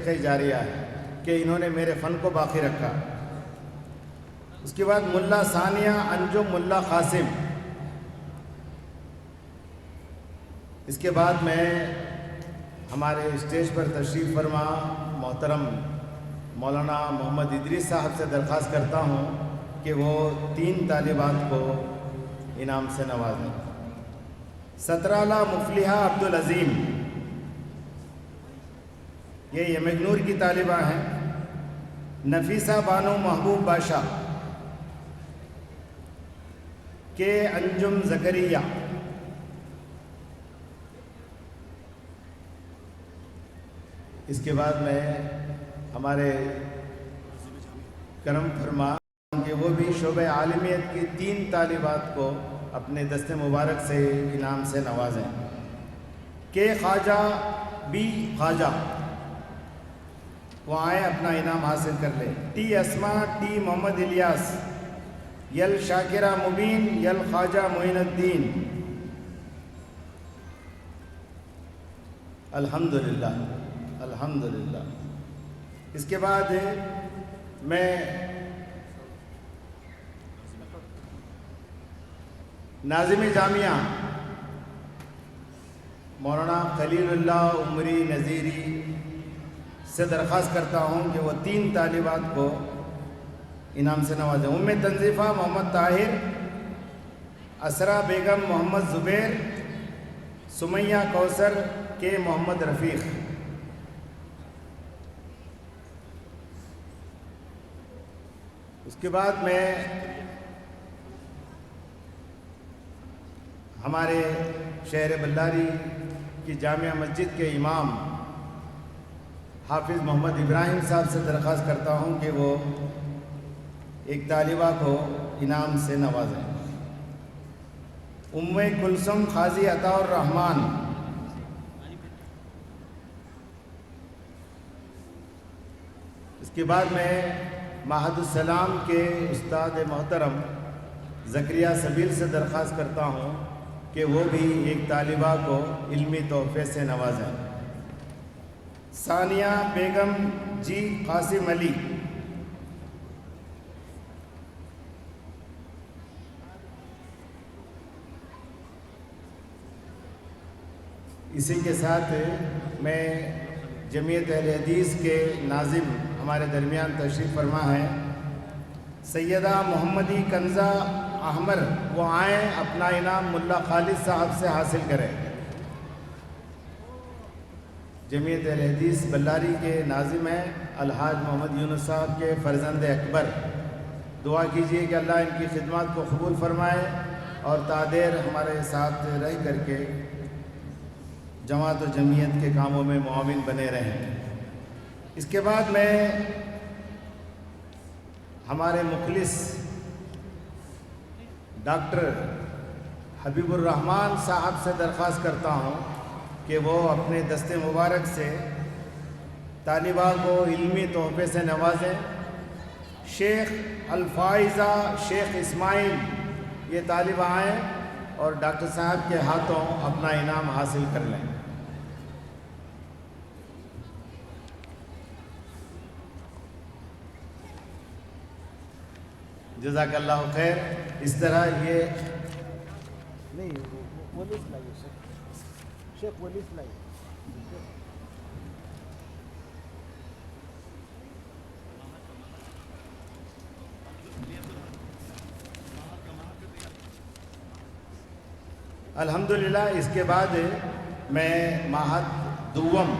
صدقہ جاریہ ہے کہ انہوں نے میرے فن کو باقی رکھا۔ اس کے بعد ملا ثانیہ انجم ملا قاسم۔ اس کے بعد میں ہمارے اسٹیج پر تشریف فرما محترم مولانا محمد ادریس صاحب سے درخواست کرتا ہوں کہ وہ 3 طالبات کو انعام سے نوازیں۔ سترالہ مفلحہ عبدالعظیم، یہ یمگنور کی طالبہ ہیں۔ نفیسہ بانو محبوب باشا کے انجم زکریہ۔ اس کے بعد میں ہمارے کرم فرما کہ وہ بھی شعبہ عالمیت کی 3 طالبات کو اپنے دست مبارک سے انعام سے نوازیں۔ کے خواجہ بی خواجہ، وہ آئیں اپنا انعام حاصل کر لیں۔ ٹی اسما ٹی محمد الیاس، یل شاکرہ مبین یل خواجہ معین الدین۔ الحمدللہ الحمدللہ۔ اس کے بعد میں ناظم جامعہ مولانا خلیل اللہ عمری نذیری سے درخواست کرتا ہوں کہ وہ 3 طالبات کو انعام سے نوازیں۔ ام تنظیفہ محمد طاہر، اسرا بیگم محمد زبیر، سمیہ کوثر کے محمد رفیق۔ اس کے بعد میں ہمارے شہر بلاری کی جامعہ مسجد کے امام حافظ محمد ابراہیم صاحب سے درخواست کرتا ہوں کہ وہ ایک طالبہ کو انعام سے نوازیں۔ ام کلثوم قاضی عطاء الرحمن، اس کے بعد میں معہد السلام کے استاد محترم زکریا سبیل سے درخواست کرتا ہوں کہ وہ بھی ایک طالبہ کو علمی تحفے سے نوازیں۔ ثانیہ بیگم جی قاسم علی۔ اسی کے ساتھ میں جمعیت اہل حدیث کے ناظم ہمارے درمیان تشریف فرما ہے سیدہ محمدی کنزہ احمر، وہ آئیں اپنا انعام ملا خالد صاحب سے حاصل کریں۔ جمعیت اہل حدیث بلاری کے ناظم ہیں الحاج محمد یونس صاحب کے فرزند اکبر۔ دعا کیجئے کہ اللہ ان کی خدمات کو قبول فرمائے اور تادیر ہمارے ساتھ رہ کر کے جماعت و جمعیت کے کاموں میں معاون بنے رہیں۔ اس کے بعد میں ہمارے مخلص ڈاکٹر حبیب الرحمن صاحب سے درخواست کرتا ہوں کہ وہ اپنے دست مبارک سے طالبہ کو علمی تحفے سے نوازیں۔ شیخ الفائزہ شیخ اسماعیل، یہ طالبہ آئیں اور ڈاکٹر صاحب کے ہاتھوں اپنا انعام حاصل کر لیں۔ جزاک اللہ خیر۔ اس طرح یہ نہیں پولیس لائیے، شیخ پولیس لائیے۔ الحمدللہ۔ اس کے بعد میں معہد دوم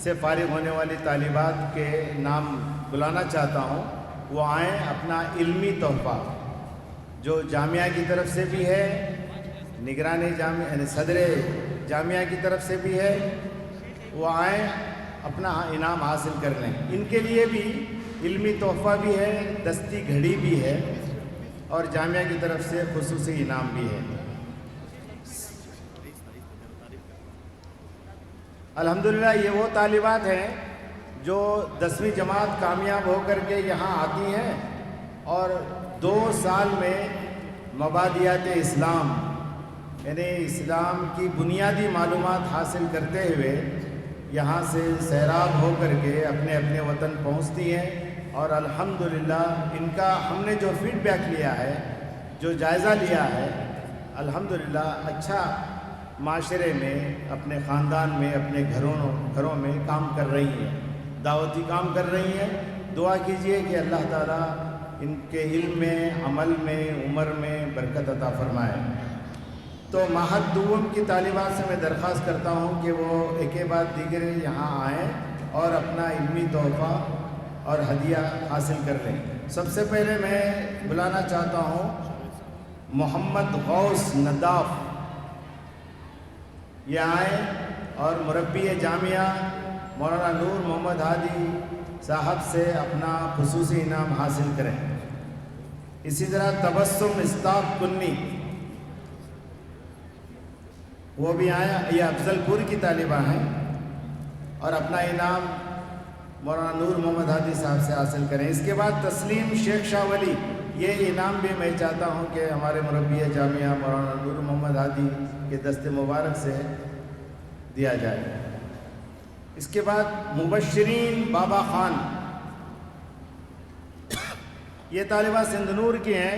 سے فارغ ہونے والی طالبات کے نام بلانا چاہتا ہوں، وہ آئیں اپنا علمی تحفہ جو جامعہ کی طرف سے بھی ہے، نگران جامعہ یعنی صدر جامعہ کی طرف سے بھی ہے، وہ آئیں اپنا انعام حاصل کر لیں۔ ان کے لیے بھی علمی تحفہ بھی ہے، دستی گھڑی بھی ہے اور جامعہ کی طرف سے خصوصی انعام بھی ہے۔ الحمدللہ یہ وہ طالبات ہیں جو 10ویں جماعت کامیاب ہو کر کے یہاں آتی ہیں اور 2 سال میں مبادیات اسلام یعنی اسلام کی بنیادی معلومات حاصل کرتے ہوئے یہاں سے سیراب ہو کر کے اپنے اپنے وطن پہنچتی ہیں، اور الحمدللہ ان کا ہم نے جو فیڈ بیک لیا ہے، جو جائزہ لیا ہے، الحمدللہ اچھا معاشرے میں، اپنے خاندان میں، اپنے گھروں میں کام کر رہی ہیں، دعوتی کام کر رہی ہیں۔ دعا کیجئے کہ اللہ تعالیٰ ان کے علم میں، عمل میں، عمر میں برکت عطا فرمائے۔ تو ماہد دوم کی طالبات سے میں درخواست کرتا ہوں کہ وہ ایک بعد دیگر یہاں آئیں اور اپنا علمی تحفہ اور ہدیہ حاصل کر لیں۔ سب سے پہلے میں بلانا چاہتا ہوں محمد غوث نداف، یہ آئیں اور مربی جامعہ مولانا نور محمد ہادی صاحب سے اپنا خصوصی انعام حاصل کریں۔ اسی طرح تبسم اسطاق کنی، وہ بھی آئیں، یہ افضل پور کی طالبہ ہیں، اور اپنا انعام مولانا نور محمد ہادی صاحب سے حاصل کریں۔ اس کے بعد تسلیم شیخ شاہ ولی، یہ انعام بھی میں چاہتا ہوں کہ ہمارے مربی جامعہ مولانا نور محمد ہادی کے دست مبارک سے دیا جائے۔ اس کے بعد مبشرین بابا خان، یہ طالبہ سندھنور کی ہیں،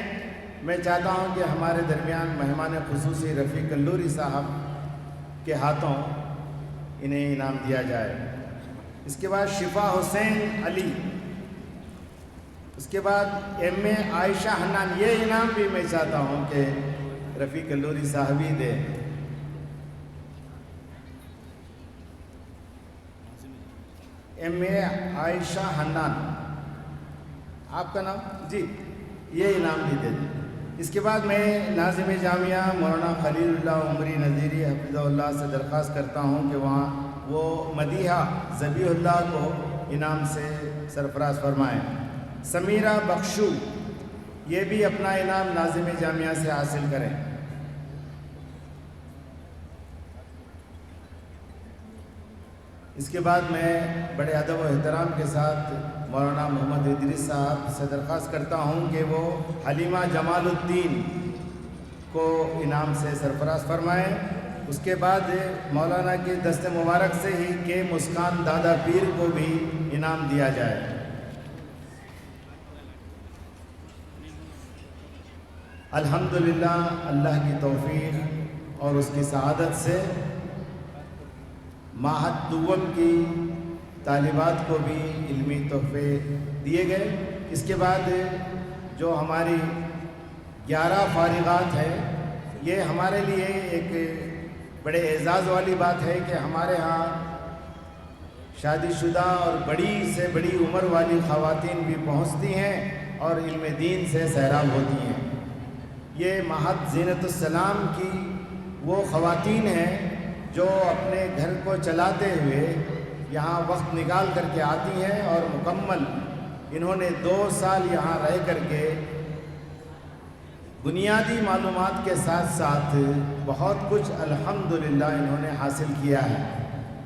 میں چاہتا ہوں کہ ہمارے درمیان مہمان خصوصی رفیق کلوری صاحب کے ہاتھوں انہیں انعام دیا جائے۔ اس کے بعد شفا حسین علی، اس کے بعد ایم اے عائشہ حنان، یہ انعام بھی میں چاہتا ہوں کہ رفیق کلوری صاحب ہی دیں۔ ایم اے عائشہ حنان، آپ کا نام جی، یہ انعام بھی دے دیں۔ اس کے بعد میں ناظم جامعہ مولانا خلیل اللہ عمری نذیری حفظہ اللہ سے درخواست کرتا ہوں کہ وہ مدیحہ ذبیح اللہ کو انعام سے سرفراز فرمائیں۔ سمیرہ بخشو، یہ بھی اپنا انعام ناظم جامعہ سے حاصل کریں۔ اس کے بعد میں بڑے ادب و احترام کے ساتھ مولانا محمد ادریس صاحب سے درخواست کرتا ہوں کہ وہ حلیمہ جمال الدین کو انعام سے سرفراز فرمائیں۔ اس کے بعد مولانا کے دست مبارک سے ہی کہ مسکان دادا پیر کو بھی انعام دیا جائے۔ الحمدللہ اللہ کی توفیق اور اس کی سعادت سے ماہد دوم کی طالبات کو بھی علمی تحفے دیے گئے۔ اس کے بعد جو ہماری 11 فارغات ہیں، یہ ہمارے لیے ایک بڑے اعزاز والی بات ہے کہ ہمارے ہاں شادی شدہ اور بڑی سے بڑی عمر والی خواتین بھی پہنچتی ہیں اور علم دین سے سیراب ہوتی ہیں۔ یہ ماہد زینت السلام کی وہ خواتین ہیں جو اپنے گھر کو چلاتے ہوئے یہاں وقت نکال کر کے آتی ہیں، اور مکمل انہوں نے 2 سال یہاں رہ کر کے بنیادی معلومات کے ساتھ ساتھ بہت کچھ الحمدللہ انہوں نے حاصل کیا ہے۔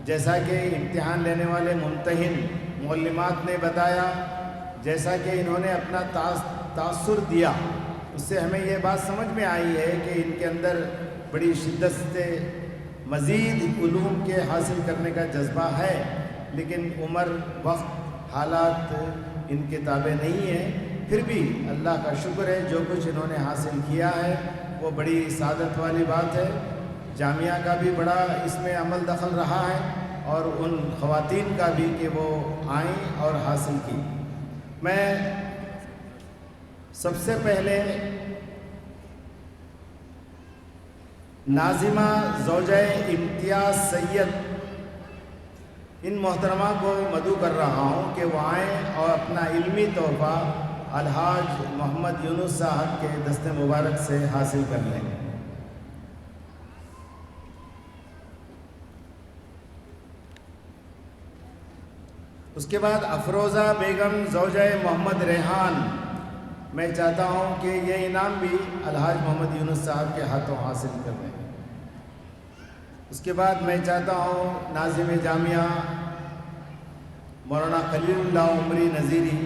جیسا کہ امتحان لینے والے ممتحن معلمات نے بتایا، جیسا کہ انہوں نے اپنا تاثر دیا، اس سے ہمیں یہ بات سمجھ میں آئی ہے کہ ان کے اندر بڑی شدت سے مزید علوم کے حاصل کرنے کا جذبہ ہے، لیکن عمر، وقت، حالات ان کے تابع نہیں ہیں۔ پھر بھی اللہ کا شکر ہے، جو کچھ انہوں نے حاصل کیا ہے وہ بڑی سعادت والی بات ہے۔ جامعہ کا بھی بڑا اس میں عمل دخل رہا ہے، اور ان خواتین کا بھی کہ وہ آئیں اور حاصل کی۔ میں سب سے پہلے ناظمہ زوجہ امتیاز سید، ان محترمہ کو مدعو کر رہا ہوں کہ وہ آئیں اور اپنا علمی تحفہ الحاج محمد یونس صاحب کے دست مبارک سے حاصل کر لیں۔ اس کے بعد افروزہ بیگم زوجہ محمد ریحان، میں چاہتا ہوں کہ یہ انعام بھی الحاج محمد یونس صاحب کے ہاتھوں حاصل کر لیں۔ اس کے بعد میں چاہتا ہوں ناظم جامعہ مولانا خلیل اللہ عمری نذیری،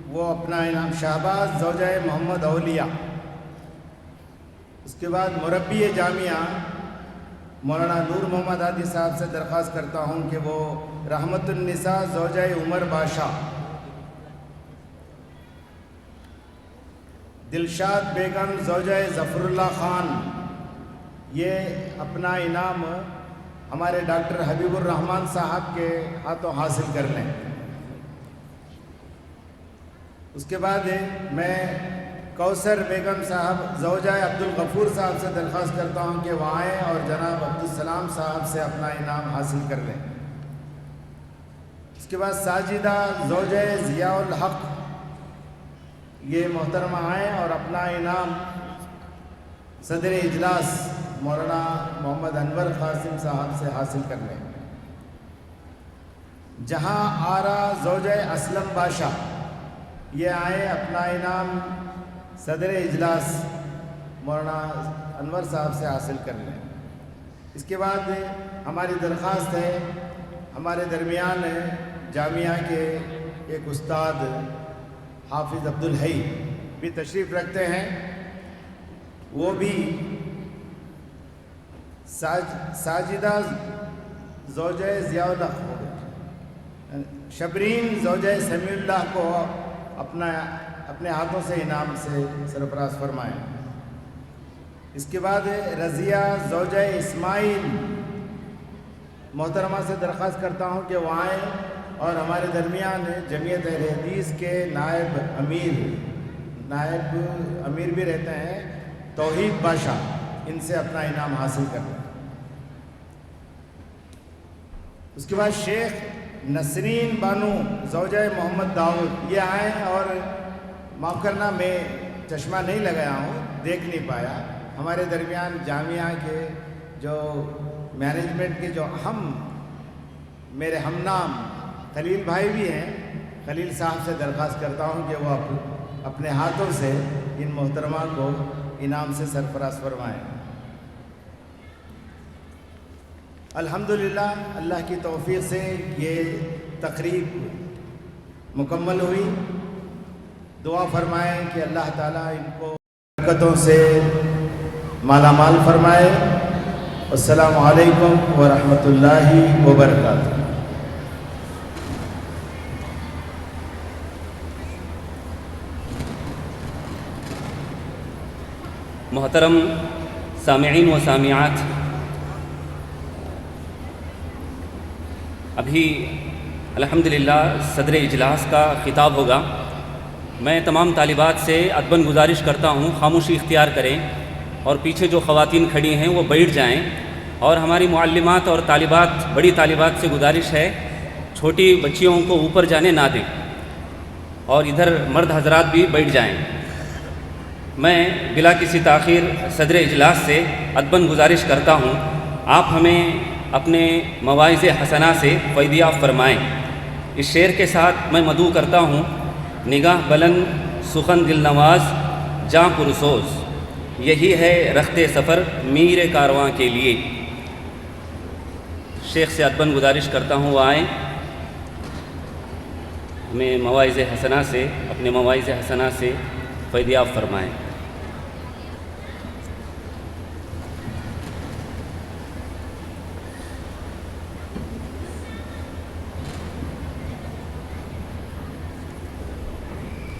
وہ اپنا انعام شہباز زوجہ محمد اولیاء۔ اس کے بعد مربی جامعہ مولانا نور محمد ہادی صاحب سے درخواست کرتا ہوں کہ وہ رحمت النساء زوجہ عمر باشا، دلشاد بیگم زوجہ ظفر اللہ خان، یہ اپنا انعام ہمارے ڈاکٹر حبیب الرحمن صاحب کے ہاتھوں حاصل کر لیں۔ اس کے بعد میں کوثر بیگم صاحب زوجہ عبدالغفور صاحب سے درخواست کرتا ہوں کہ وہ آئیں اور جناب عبدالسلام صاحب سے اپنا انعام حاصل کر لیں۔ اس کے بعد ساجدہ زوجہ ضیاء الحق، یہ محترمہ آئیں اور اپنا انعام صدر اجلاس مولانا محمد انور قاسم صاحب سے حاصل کر لیں۔ جہاں آرا زوجہ اسلم باشا، یہ آئیں اپنا انعام صدر اجلاس مولانا انور صاحب سے حاصل کر لیں۔ اس کے بعد ہماری درخواست ہے، ہمارے درمیان جامعہ کے ایک استاد حافظ عبدالحی بھی تشریف رکھتے ہیں، وہ بھی ساجدہ زوجہ ضیاء الحق، شبرین زوجہ سمیع اللہ کو اپنے ہاتھوں سے انعام سے سرفراز فرمائیں۔ اس کے بعد رضیہ زوجہ اسماعیل، محترمہ سے درخواست کرتا ہوں کہ وہ آئیں اور ہمارے درمیان جمعیت اہل حدیث کے نائب امیر بھی رہتے ہیں توحید باشا، ان سے اپنا انعام حاصل کر لیں۔ اس کے بعد شیخ نسرین بانو زوجہ محمد داؤد، یہ آئیں اور معاف کرنا میں چشمہ نہیں لگایا ہوں، دیکھ نہیں پایا۔ ہمارے درمیان جامعہ کے جو مینجمنٹ کے جو میرے ہم نام خلیل بھائی بھی ہیں، خلیل صاحب سے درخواست کرتا ہوں کہ وہ اپنے ہاتھوں سے ان محترمہ کو انعام سے سرفراز فرمائیں۔ الحمدللہ اللہ کی توفیق سے یہ تقریب مکمل ہوئی۔ دعا فرمائیں کہ اللہ تعالیٰ ان کو برکتوں سے مالا مال فرمائے۔ السلام علیکم ورحمۃ اللہ وبرکاتہ۔ محترم سامعین و سامعات، ابھی الحمدللہ صدر اجلاس کا خطاب ہوگا۔ میں تمام طالبات سے ادباً گزارش کرتا ہوں خاموشی اختیار کریں اور پیچھے جو خواتین کھڑی ہیں وہ بیٹھ جائیں، اور ہماری معلمات اور طالبات، بڑی طالبات سے گزارش ہے چھوٹی بچیوں کو اوپر جانے نہ دیں، اور ادھر مرد حضرات بھی بیٹھ جائیں۔ میں بلا کسی تاخیر صدر اجلاس سے ادباً گزارش کرتا ہوں آپ ہمیں اپنے مواعظ حسنہ سے فیضیاب فرمائیں۔ اس شعر کے ساتھ میں مدعو کرتا ہوں: نگاہ بلند سخن دل نواز جاں پرسوز، یہی ہے رخت سفر میر کارواں کے لیے۔ شیخ سے ادباً گزارش کرتا ہوں وہ آئیں، ہمیں مواعظ حسنہ سے، اپنے مواعظ حسنہ سے فیضیاب فرمائیں۔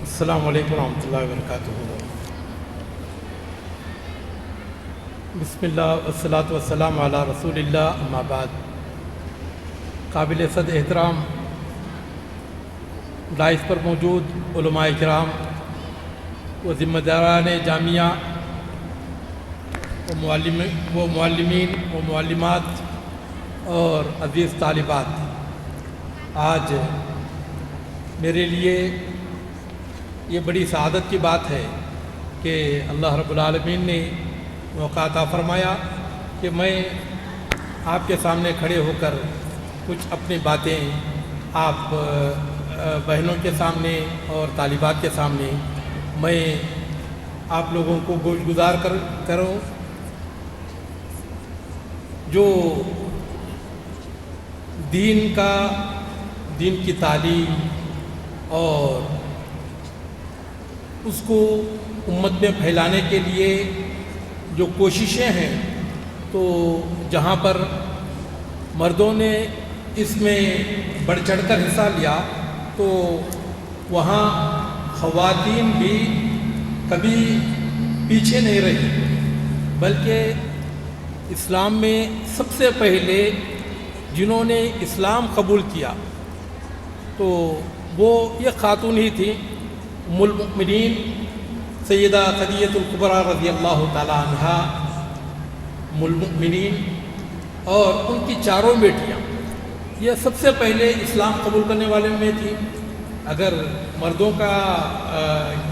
السلام علیکم ورحمۃ اللہ وبرکاتہ۔ بسم اللہ والصلاۃ والسلام علی رسول اللہ، اما بعد۔ قابل صد احترام دائس پر موجود علماء کرام و ذمہ داران جامعہ و معلمین و معلمات اور عزیز طالبات، آج میرے لیے یہ بڑی سعادت کی بات ہے کہ اللہ رب العالمین نے موقع عطا فرمایا کہ میں آپ کے سامنے کھڑے ہو کر کچھ اپنی باتیں آپ بہنوں کے سامنے اور طالبات کے سامنے میں آپ لوگوں کو گوش گزار کروں۔ جو دین کی تعلیم اور اس کو امت میں پھیلانے کے لیے جو کوششیں ہیں، تو تو جہاں پر مردوں نے اس میں بڑھ چڑھ کر حصہ لیا تو وہاں خواتین بھی کبھی پیچھے نہیں رہی، بلکہ اسلام میں سب سے پہلے جنہوں نے اسلام قبول کیا تو وہ یہ خاتون ہی تھی، ام المؤمنین سیدہ خدیجہ الکبریٰ رضی اللہ تعالی عنہا، ام المؤمنین، اور ان کی چاروں بیٹیاں یہ سب سے پہلے اسلام قبول کرنے والے میں تھی۔ اگر مردوں کا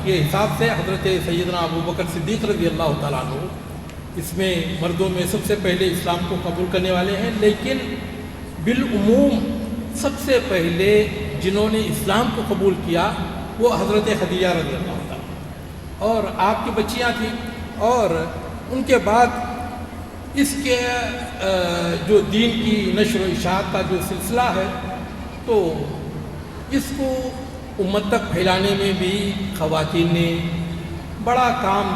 کے حساب سے حضرت سیدنا ابوبکر صدیق رضی اللہ تعالیٰ عنہ اس میں مردوں میں سب سے پہلے اسلام کو قبول کرنے والے ہیں، لیکن بالعموم سب سے پہلے جنہوں نے اسلام کو قبول کیا وہ حضرت خدیجہ رضی اللہ تعالیٰ، اور آپ کی بچیاں تھیں، اور ان کے بعد اس کے جو دین کی نشر و اشاعت کا جو سلسلہ ہے تو اس کو امت تک پھیلانے میں بھی خواتین نے بڑا کام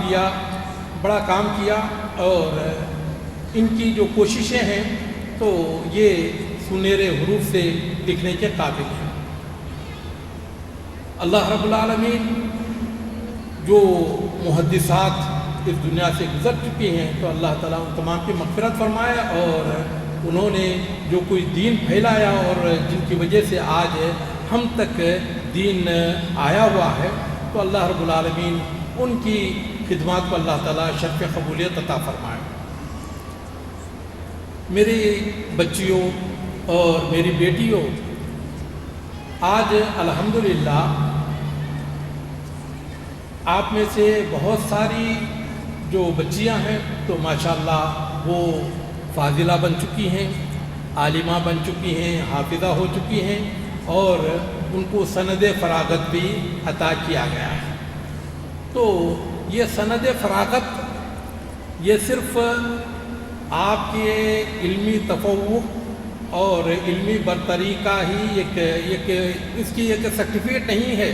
کیا، اور ان کی جو کوششیں ہیں تو یہ سنہرے حروف سے لکھنے کے قابل ہیں۔ اللہ رب العالمین جو محدثات اس دنیا سے گزر چکی ہیں تو اللہ تعالیٰ ان تمام کی مغفرت فرمائے، اور انہوں نے جو کوئی دین پھیلایا اور جن کی وجہ سے آج ہم تک دین آیا ہوا ہے تو اللہ رب العالمین ان کی خدمات کو اللہ تعالیٰ شرف قبولیت عطا فرمائے۔ میری بچیوں اور میری بیٹیوں، آج الحمدللہ آپ میں سے بہت ساری جو بچیاں ہیں تو ماشاءاللہ وہ فاضلہ بن چکی ہیں، عالمہ بن چکی ہیں، حافظہ ہو چکی ہیں، اور ان کو سند فراغت بھی عطا کیا گیا ہے۔ تو یہ سند فراغت یہ صرف آپ کے علمی تفوق اور علمی برتری کا ہی اس کی ایک سرٹیفکیٹ نہیں ہے،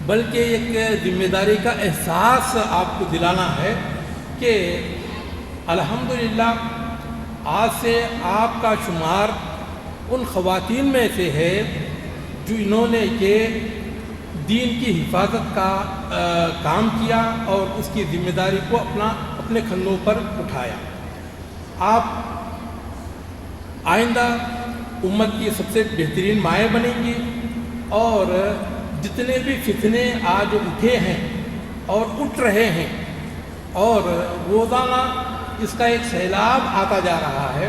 بلکہ ایک ذمہ داری کا احساس آپ کو دلانا ہے کہ الحمدللہ آج سے آپ کا شمار ان خواتین میں سے ہے جو انہوں نے کہ دین کی حفاظت کا کام کیا اور اس کی ذمہ داری کو اپنے کندھوں پر اٹھایا۔ آپ آئندہ امت کی سب سے بہترین مائیں بنیں گی، اور جتنے بھی فتنے آج اٹھے ہیں اور اٹھ رہے ہیں اور روزانہ اس کا ایک سیلاب آتا جا رہا ہے،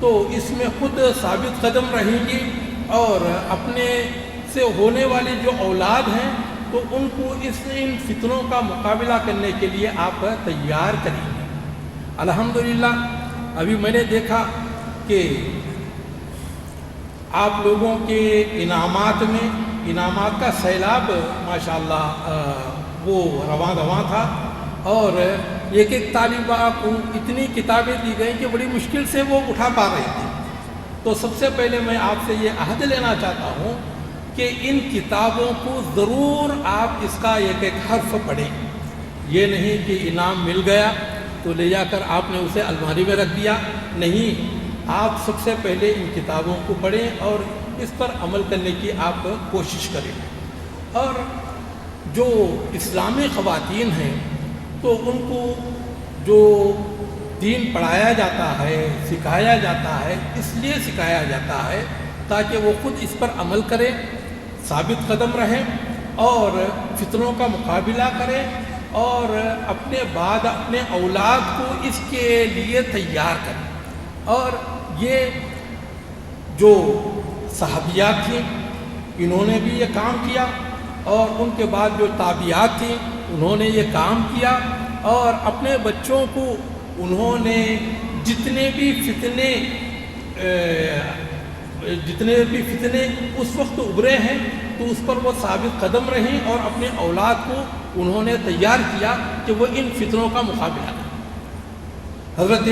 تو اس میں خود ثابت قدم رہیں گی، اور اپنے سے ہونے والی جو اولاد ہیں تو ان کو ان فتنوں کا مقابلہ کرنے کے لیے آپ تیار کریں گے۔ الحمدللہ ابھی میں نے دیکھا کہ آپ لوگوں کے انعامات کا سیلاب ماشاءاللہ وہ رواں تھا، اور ایک طالبہ کو اتنی کتابیں دی گئیں کہ بڑی مشکل سے وہ اٹھا پا رہی تھی۔ تو سب سے پہلے میں آپ سے یہ عہد لینا چاہتا ہوں کہ ان کتابوں کو ضرور آپ اس کا ایک حرف پڑھیں، یہ نہیں کہ انعام مل گیا تو لے جا کر آپ نے اسے الماری میں رکھ دیا، نہیں، آپ سب سے پہلے ان کتابوں کو پڑھیں اور اس پر عمل کرنے کی آپ کوشش کریں۔ اور جو اسلامی خواتین ہیں تو ان کو جو دین پڑھایا جاتا ہے، سکھایا جاتا ہے، اس لیے سکھایا جاتا ہے تاکہ وہ خود اس پر عمل کریں، ثابت قدم رہیں اور فتنوں کا مقابلہ کریں، اور اپنے بعد اپنے اولاد کو اس کے لیے تیار کریں۔ اور یہ جو صحابیات تھیں انہوں نے بھی یہ کام کیا، اور ان کے بعد جو تابعات تھیں انہوں نے یہ کام کیا، اور اپنے بچوں کو انہوں نے جتنے بھی فتنے اس وقت ابھرے ہیں تو اس پر وہ ثابت قدم رہیں، اور اپنے اولاد کو انہوں نے تیار کیا کہ وہ ان فتنوں کا مقابلہ کریں۔ حضرت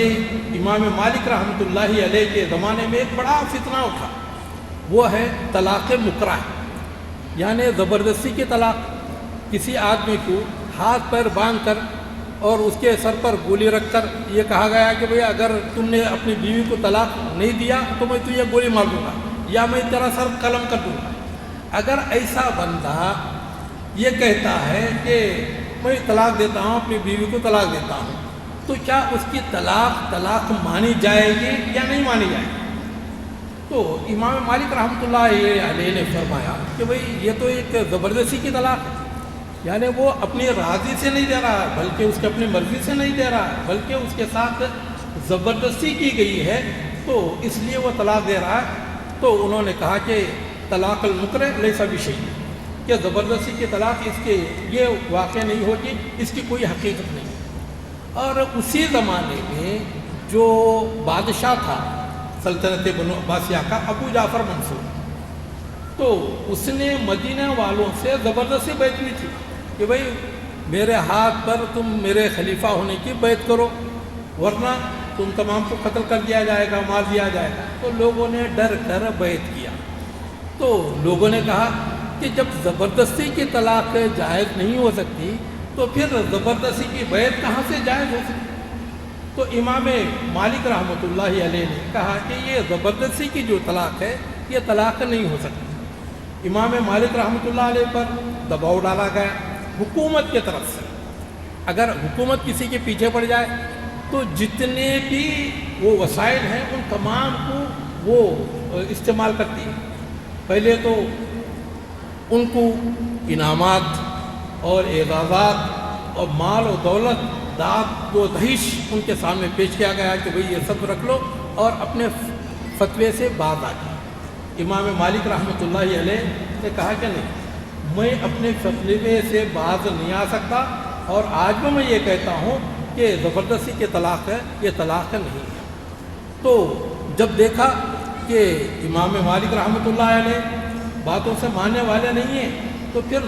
امام مالک رحمۃ اللہ علیہ کے زمانے میں ایک بڑا فتنہ اٹھا، وہ ہے طلاق مکرہ، یعنی زبردستی کی طلاق۔ کسی آدمی کو ہاتھ پیر باندھ کر اور اس کے سر پر گولی رکھ کر یہ کہا گیا کہ بھئی اگر تم نے اپنی بیوی کو طلاق نہیں دیا تو میں تجھے گولی مار دوں گا یا میں تیرا سر قلم کر دوں گا۔ اگر ایسا بندہ یہ کہتا ہے کہ میں طلاق دیتا ہوں، اپنی بیوی کو طلاق دیتا ہوں، تو کیا اس کی طلاق مانی جائے گی یا نہیں مانی جائے گی؟ تو امام مالک رحمۃ اللہ علیہ نے فرمایا کہ بھئی یہ تو ایک زبردستی کی طلاق ہے، یعنی وہ اپنی راضی سے نہیں دے رہا ہے، بلکہ اس کی اپنی مرضی سے نہیں دے رہا ہے، بلکہ اس کے ساتھ زبردستی کی گئی ہے، تو اس لیے وہ طلاق دے رہا ہے۔ تو انہوں نے کہا کہ طلاق المکرہ لیسا بشیء، کہ زبردستی کی طلاق اس کے یہ واقع نہیں ہوگی، اس کی کوئی حقیقت نہیں۔ اور اسی زمانے میں جو بادشاہ تھا سلطنت بنو عباسیہ کا، ابو جعفر منصور، تو اس نے مدینہ والوں سے زبردستی بیعت لی تھی کہ بھئی میرے ہاتھ پر تم میرے خلیفہ ہونے کی بیعت کرو، ورنہ تم تمام کو قتل کر دیا جائے گا، مار دیا جائے گا۔ تو لوگوں نے ڈر کر بیعت کیا۔ تو لوگوں نے کہا کہ جب زبردستی کی طلاق جائز نہیں ہو سکتی تو پھر زبردستی کی بیعت کہاں سے جائز ہو سکتی؟ تو امام مالک رحمۃ اللہ علیہ نے کہا کہ یہ زبردستی کی جو طلاق ہے یہ طلاق نہیں ہو سکتی۔ امام مالک رحمۃ اللہ علیہ پر دباؤ ڈالا گیا حکومت کی طرف سے۔ اگر حکومت کسی کے پیچھے پڑ جائے تو جتنے بھی وہ وسائل ہیں ان تمام کو وہ استعمال کرتی ہے۔ پہلے تو ان کو انعامات اور اعزازات اور مال و دولت، داد و دہیش ان کے سامنے پیش کیا گیا کہ بھئی یہ سب رکھ لو اور اپنے فتوے سے باز آ جائے۔ امام مالک رحمۃ اللہ علیہ نے کہا کہ نہیں، میں اپنے فتوے سے باز نہیں آ سکتا، اور آج بھی میں یہ کہتا ہوں کہ زبردستی کی طلاق ہے، یہ طلاق نہیں ہے۔ تو جب دیکھا کہ امام مالک رحمۃ اللہ علیہ باتوں سے ماننے والے نہیں ہیں تو پھر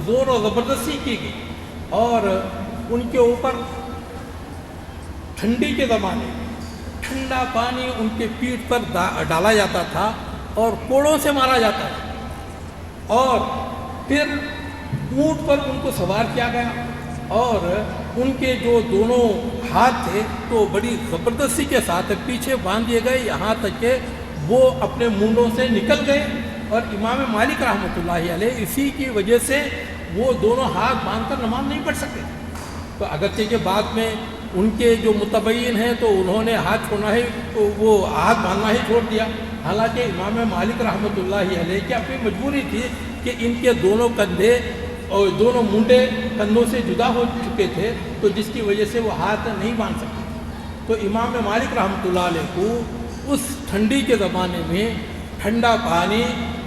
زور و زبردستی کی گئی، اور ان کے اوپر ٹھنڈی کے زمانے ٹھنڈا پانی ان کے پیٹھ پر ڈالا جاتا تھا اور کوڑوں سے مارا جاتا تھا، اور پھر اونٹ پر ان کو سوار کیا گیا، اور ان کے جو دونوں ہاتھ تھے تو بڑی زبردستی کے ساتھ پیچھے باندھ دیے گئے، یہاں تک کہ وہ اپنے منڈوں سے نکل گئے۔ اور امام مالک رحمۃ اللہ علیہ اسی کی وجہ سے وہ دونوں ہاتھ باندھ کر نماز نہیں پڑھ سکتے۔ تو اگرچہ کہ بعد میں ان کے جو متبین ہیں تو انہوں نے ہاتھ چھوڑنا ہی، وہ ہاتھ باندھنا ہی چھوڑ دیا، حالانکہ امام مالک رحمۃ اللہ علیہ کی اپنی مجبوری تھی کہ ان کے دونوں کندھے اور دونوں منڈے کندھوں سے جدا ہو چکے تھے، تو جس کی وجہ سے وہ ہاتھ نہیں باندھ سکتے۔ تو امام مالک رحمۃ اللہ علیہ کو اس ٹھنڈی کے زمانے میں ٹھنڈا پانی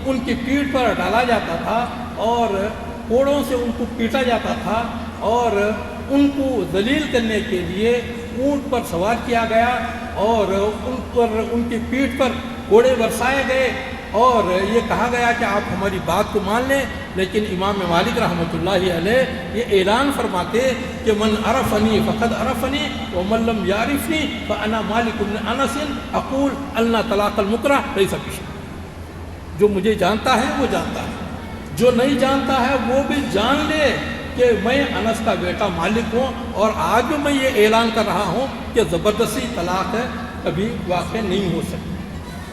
ان کی پیٹھ پر ڈالا جاتا تھا اور کوڑوں سے ان کو پیٹا جاتا تھا، اور ان کو ذلیل کرنے کے لیے اونٹ پر سوار کیا گیا اور ان کی پیٹھ پر کوڑے برسائے گئے، اور یہ کہا گیا کہ آپ ہماری بات کو مان لیں۔ لیکن امام مالک رحمۃ اللہ علیہ یہ اعلان فرماتے کہ من عرفنی فقد عرفنی ومن لم یعرفنی فانا مالک بن انس اقول ان طلاق المکرہ لیس بشیء۔ جو مجھے جانتا ہے وہ جانتا ہے، جو نہیں جانتا ہے وہ بھی جان لے کہ میں انس کا بیٹا مالک ہوں، اور آج بھی میں یہ اعلان کر رہا ہوں کہ زبردستی طلاق کبھی واقع نہیں ہو سکتی۔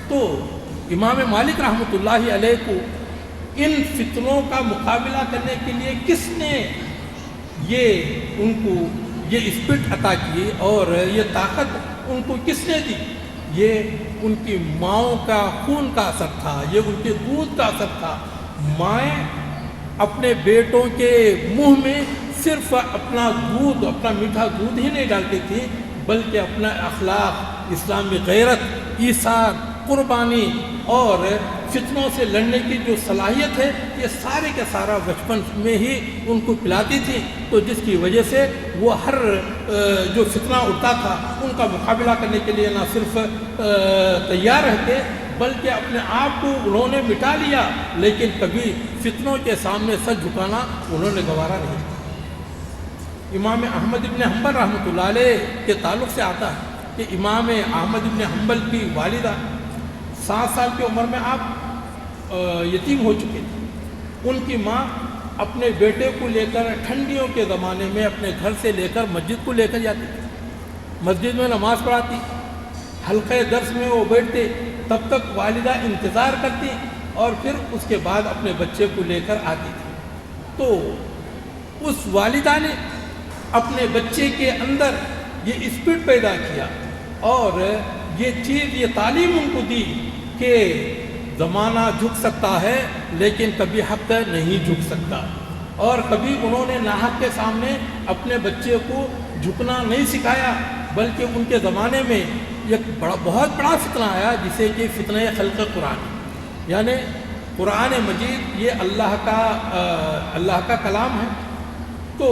تو امام مالک رحمۃ اللہ علیہ کو ان فتنوں کا مقابلہ کرنے کے لیے کس نے ان کو یہ اسپرٹ عطا کی اور یہ طاقت ان کو کس نے دی؟ یہ ان کی ماؤں کا خون کا اثر تھا، یہ ان کے دودھ کا اثر تھا۔ مائیں اپنے بیٹوں کے منہ میں صرف اپنا دودھ، اپنا میٹھا دودھ ہی نہیں ڈالتی تھی، بلکہ اپنا اخلاق، اسلامی غیرت، ایثار، قربانی اور فتنوں سے لڑنے کی جو صلاحیت ہے، یہ سارے کا سارا بچپن میں ہی ان کو پلاتی تھی، تو جس کی وجہ سے وہ ہر جو فتنہ اٹھتا تھا ان کا مقابلہ کرنے کے لیے نہ صرف تیار رہتے بلکہ اپنے آپ کو انہوں نے مٹا لیا، لیکن کبھی فتنوں کے سامنے سر جھکانا انہوں نے گوارا نہیں۔ امام احمد بن حنبل رحمۃ اللہ علیہ کے تعلق سے آتا ہے کہ امام احمد بن حنبل کی والدہ 7 سال کی عمر میں آپ یتیم ہو چکے تھے۔ ان کی ماں اپنے بیٹے کو لے کر ٹھنڈیوں کے زمانے میں اپنے گھر سے لے کر مسجد کو لے کر جاتی تھی، مسجد میں نماز پڑھاتی، حلقہ درس میں وہ بیٹھتے، تب تک والدہ انتظار کرتی اور پھر اس کے بعد اپنے بچے کو لے کر آتی تھی۔ تو اس والدہ نے اپنے بچے کے اندر یہ اسپرٹ پیدا کیا اور یہ چیز، یہ تعلیم ان کو دی کہ زمانہ جھک سکتا ہے لیکن کبھی حق نہیں جھک سکتا، اور کبھی انہوں نے ناحق کے سامنے اپنے بچے کو جھکنا نہیں سکھایا، بلکہ ان کے زمانے میں ایک بہت بڑا فتنہ آیا جسے کہ فتنہ خلق قرآن، یعنی قرآن مجید یہ اللہ کا کلام ہے، تو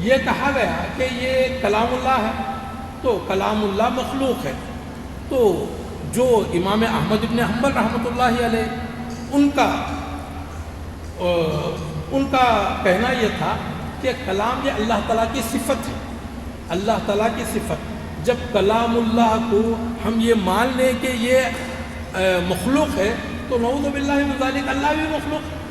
یہ کہا گیا کہ یہ کلام اللہ ہے، تو کلام اللہ مخلوق ہے۔ تو جو امام احمد بن حنبل رحمۃ اللہ علیہ ان کا کہنا یہ تھا کہ کلام یہ اللہ تعالیٰ کی صفت ہے، اللہ تعالیٰ کی صفت۔ جب کلام اللہ کو ہم یہ مان لیں کہ یہ مخلوق ہے تو نعوذ باللہ من ذالک اللہ بھی مخلوق ہے،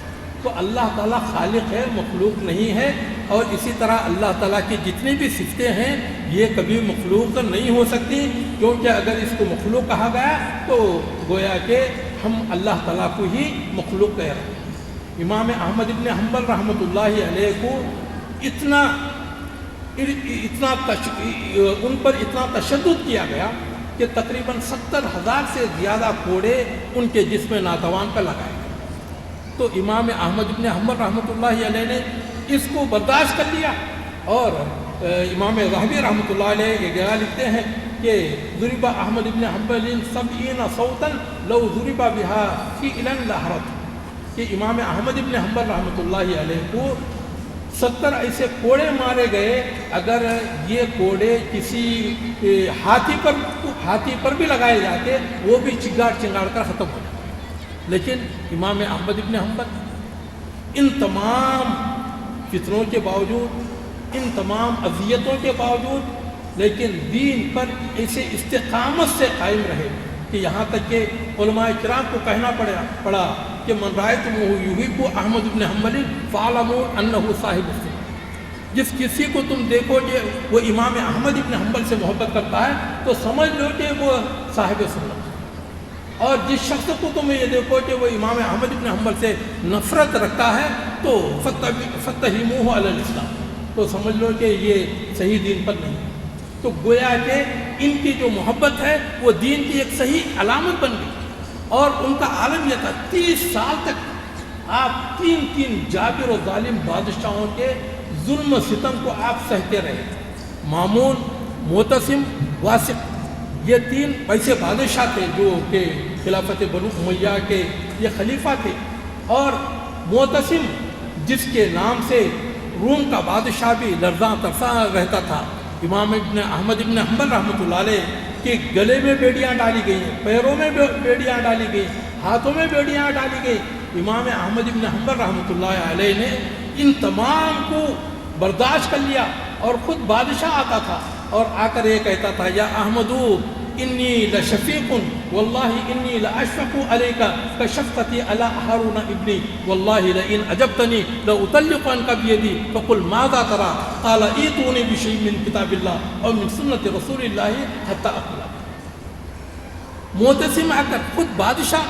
تو اللہ تعالیٰ خالق ہے، مخلوق نہیں ہے، اور اسی طرح اللہ تعالیٰ کی جتنی بھی صفتیں ہیں یہ کبھی مخلوق نہیں ہو سکتی، کیونکہ اگر اس کو مخلوق کہا گیا تو گویا کہ ہم اللہ تعالیٰ کو ہی مخلوق کہہ رہے ہیں۔ امام احمد بن حنبل رحمۃ اللہ علیہ کو ان پر اتنا تشدد کیا گیا کہ تقریباً 70,000 سے زیادہ کوڑے ان کے جسم ناتوان پر لگائے گئے۔ تو امام احمد بن حنبل رحمۃ اللہ علیہ نے اس کو برداشت کر لیا، اور امام ذہبی رحمۃ اللہ علیہ یہ گیا لکھتے ہیں کہ ضرب احمد بن حنبل 70 صوتا لو ضرب بها فعلا لحرت، کہ امام احمد بن حنبل رحمۃ اللہ علیہ کو 70 ایسے کوڑے مارے گئے، اگر یہ کوڑے کسی ہاتھی پر بھی لگائے جاتے وہ بھی چنگاڑ کر ختم ہو جاتے۔ لیکن امام احمد بن حنبل ان تمام فتنوں کے باوجود، ان تمام اذیتوں کے باوجود، لیکن دین پر ایسے استقامت سے قائم رہے کہ یہاں تک کہ علماء کرام کو کہنا پڑا کہ من رأیتموہ یحب احمد بن حنبل فاعلموا انہ صاحب السنہ، جس کسی کو تم دیکھو کہ وہ امام احمد بن حنبل سے محبت کرتا ہے تو سمجھ لو کہ وہ صاحب سنت، اور جس شخص کو تم یہ دیکھو کہ وہ امام احمد بن حنبل سے نفرت رکھتا ہے تو فتہموہ علی الاسلام، تو سمجھ لو کہ یہ صحیح دین پر نہیں۔ تو گویا کہ ان کی جو محبت ہے وہ دین کی ایک صحیح علامت بن گئی، اور ان کا عالم یہ تھا 30 سال تک آپ تین جابر و ظالم بادشاہوں کے ظلم و ستم کو آپ سہتے رہے۔ مامون، معتصم، واثق، یہ 3 ایسے بادشاہ تھے جو کہ خلافت بنو امیہ کے یہ خلیفہ تھے، اور معتصم جس کے نام سے روم کا بادشاہ بھی لرزاں ترساں رہتا تھا۔ امام احمد بن حنبل رحمۃ اللہ علیہ کے گلے میں بیڑیاں ڈالی گئیں، پیروں میں بیڑیاں ڈالی گئیں، ہاتھوں میں بیڑیاں ڈالی گئیں۔ امام احمد بن حنبل رحمۃ اللہ علیہ نے ان تمام کو برداشت کر لیا، اور خود بادشاہ آتا تھا اور آ کر یہ کہتا تھا یا احمدو انی لشفیق واللہ انی لاشفق علیک کشفقتی علی ہارون ابنی واللہ لئن عجبتنی لاطلقنک بیدی فقل ماذا ترى قال ایتونی بشیء من کتاب اللہ اور من سنت رسول اللہ حتی اقول۔ معتصم آ کر خود بادشاہ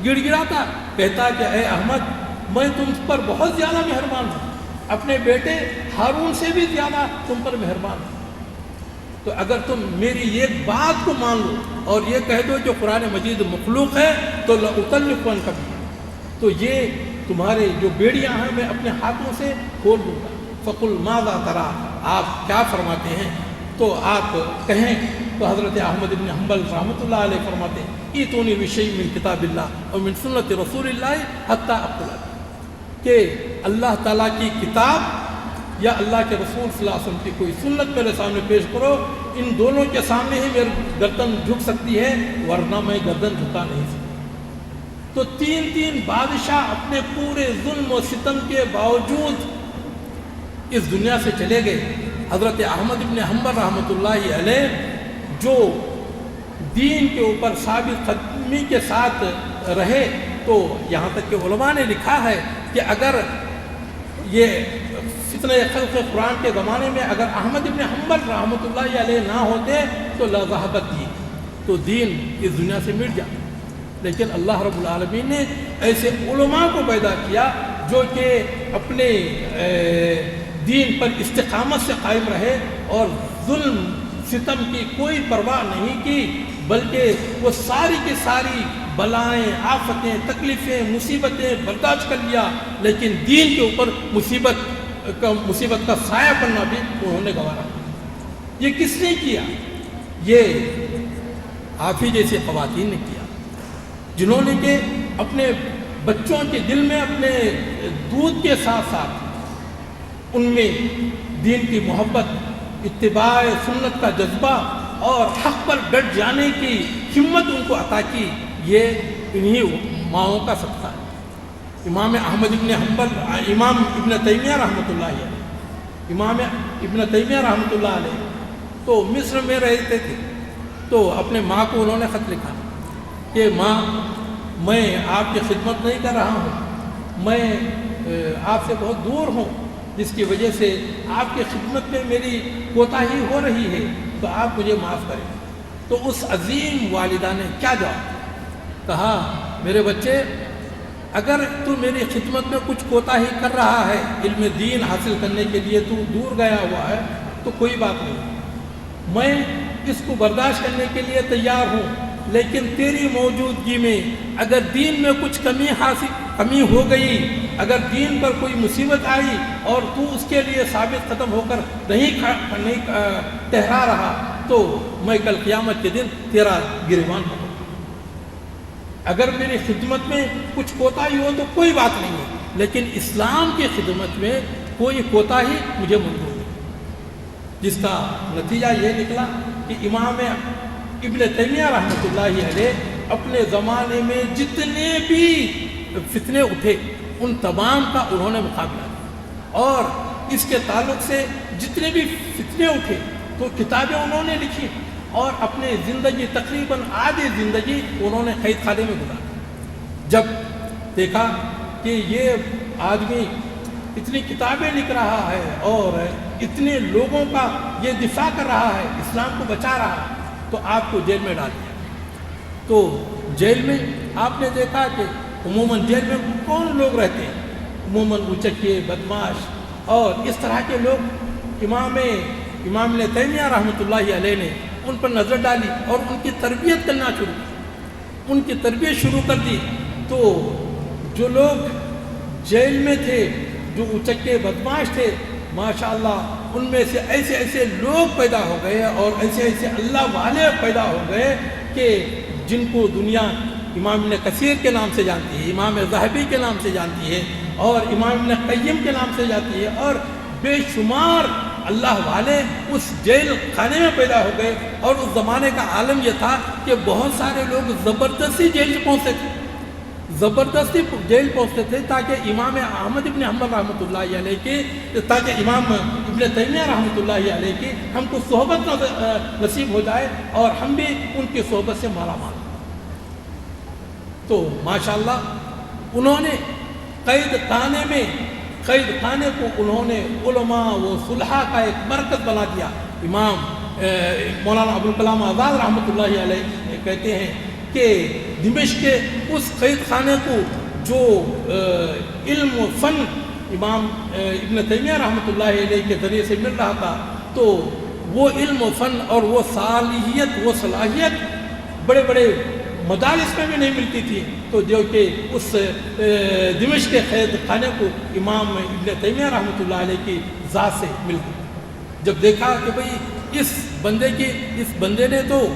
گڑ گڑاتا، کہتا کہ اے احمد میں تم پر بہت زیادہ مہربان ہوں، اپنے بیٹے ہارون سے بھی زیادہ تم پر مہربان ہوں، تو اگر تم میری ایک بات کو مان لو اور یہ کہہ دو جو قرآن مجید مخلوق ہے تو لأطلقنک بیدی، تو یہ تمہارے جو بیڑیاں ہیں میں اپنے ہاتھوں سے کھول دوں گا۔ فقل ماذا ترى، آپ کیا فرماتے ہیں؟ تو آپ کہیں تو حضرت احمد بن حنبل رحمۃ اللہ علیہ فرماتے ہیں ایتونی بشیء من کتاب اللہ اور من سنت رسول اللہ حتی اقول، کہ اللہ تعالیٰ کی کتاب یا اللہ کے رسول صلی اللہ علیہ وسلم کی کوئی سنت میرے سامنے پیش کرو، ان دونوں کے سامنے ہی میری گردن جھک سکتی ہے، ورنہ میں گردن جھکا نہیں سکتی۔ تو 3 بادشاہ اپنے پورے ظلم و ستم کے باوجود اس دنیا سے چلے گئے۔ حضرت احمد بن حنبل رحمۃ اللہ علیہ جو دین کے اوپر ثابت قدمی کے ساتھ رہے، تو یہاں تک کہ علماء نے لکھا ہے کہ اگر یہ فتنہ خلق قرآن کے زمانے میں اگر احمد ابن حنبل رحمۃ اللہ علیہ نہ ہوتے تو لذہبت دین، تو دین اس دنیا سے مٹ جاتا. لیکن اللہ رب العالمین نے ایسے علماء کو پیدا کیا جو کہ اپنے دین پر استقامت سے قائم رہے اور ظلم ستم کی کوئی پرواہ نہیں کی، بلکہ وہ ساری کی ساری بلائیں، آفتیں، تکلیفیں، مصیبتیں برداشت کر لیا، لیکن دین کے اوپر مصیبت کا سایہ پڑنا بھی انہوں نے گوارا. یہ کس نے کیا؟ یہ آپ ہی جیسے خواتین نے کیا، جنہوں نے کہ اپنے بچوں کے دل میں اپنے دودھ کے ساتھ ساتھ ان میں دین کی محبت، اتباع سنت کا جذبہ اور حق پر ڈٹ جانے کی ہمت ان کو عطا کی. یہ انہی ماؤں کا صدقہ ہے. امام احمد ابن حنبل، امام ابن تیمیہ رحمۃ اللہ علیہ، امام ابن تیمیہ رحمۃ اللہ علیہ تو مصر میں رہتے تھے. تو اپنے ماں کو انہوں نے خط لکھا کہ ماں، میں آپ کی خدمت نہیں کر رہا ہوں، میں آپ سے بہت دور ہوں، جس کی وجہ سے آپ کی خدمت میں میری کوتاہی ہو رہی ہے، تو آپ مجھے معاف کریں. تو اس عظیم والدہ نے کیا جواب کہا؟ میرے بچے، اگر تو میری خدمت میں کچھ کوتاہی کر رہا ہے، علم دین حاصل کرنے کے لیے تو دور گیا ہوا ہے، تو کوئی بات نہیں، میں اس کو برداشت کرنے کے لیے تیار ہوں. لیکن تیری موجودگی میں اگر دین میں کچھ کمی ہو گئی، اگر دین پر کوئی مصیبت آئی اور تو اس کے لیے ثابت قدم ہو کر نہیں ٹھہرا رہا، تو میں کل قیامت کے دن تیرا گریبان ہوں. اگر میری خدمت میں کچھ کوتاہی ہو تو کوئی بات نہیں ہے، لیکن اسلام کی خدمت میں کوئی کوتاہی مجھے منظور نہیں. جس کا نتیجہ یہ نکلا کہ امام ابن تیمیہ رحمۃ اللہ علیہ اپنے زمانے میں جتنے بھی فتنے اٹھے ان تمام کا انہوں نے مقابلہ کیا، اور اس کے تعلق سے جتنے بھی فتنے اٹھے تو کتابیں انہوں نے لکھی، اور اپنے زندگی تقریباً آدھی زندگی انہوں نے قید خانے میں گزاری. جب دیکھا کہ یہ آدمی اتنی کتابیں لکھ رہا ہے اور اتنے لوگوں کا یہ دفاع کر رہا ہے، اسلام کو بچا رہا ہے، تو آپ کو جیل میں ڈال دیا. تو جیل میں آپ نے دیکھا کہ عموماً جیل میں کون لوگ رہتے ہیں؟ عموماً اچکے، بدماش اور اس طرح کے لوگ. امام ابن تیمیہ رحمۃ اللہ علیہ نے ان پر نظر ڈالی اور ان کی تربیت کرنا شروع کی، ان کی تربیت شروع کر دی. تو جو لوگ جیل میں تھے، جو اچکے بدماش تھے، ماشاءاللہ ان میں سے ایسے ایسے لوگ پیدا ہو گئے اور ایسے ایسے اللہ والے پیدا ہو گئے کہ جن کو دنیا امام ابن کثیر کے نام سے جانتی ہے، امام ذہبی کے نام سے جانتی ہے، اور امام ابن قیم کے نام سے جانتی ہے، اور بے شمار اللہ والے اس جیل خانے میں پیدا ہو گئے. اور اس زمانے کا عالم یہ تھا کہ بہت سارے لوگ زبردستی جیل پہنچتے تھے، زبردستی جیل پہنچتے تھے تاکہ امام احمد ابن حنبل رحمۃ اللہ علیہ کی، تاکہ امام ابن تیمیہ رحمۃ اللہ علیہ کی ہم کو صحبت نصیب ہو جائے اور ہم بھی ان کی صحبت سے مالا مال. تو ماشاءاللہ انہوں نے قید خانے کو انہوں نے علماء و صلحاء کا ایک مرکز بنا دیا. امام مولانا ابوالکلام آزاد رحمۃ اللہ علیہ کہتے ہیں کہ دمشق کے اس قید خانے کو جو علم و فن امام ابن تیمیہ رحمۃ اللہ علیہ کے ذریعے سے مل رہا تھا، تو وہ علم و فن اور وہ صلاحیت بڑے بڑے مدارس میں بھی نہیں ملتی تھی. تو جو کہ اس دمشق کے قید خانے کو امام ابن تیمیہ رحمۃ اللہ علیہ کی ذات سے مل گئی. جب دیکھا کہ بھئی اس بندے نے تو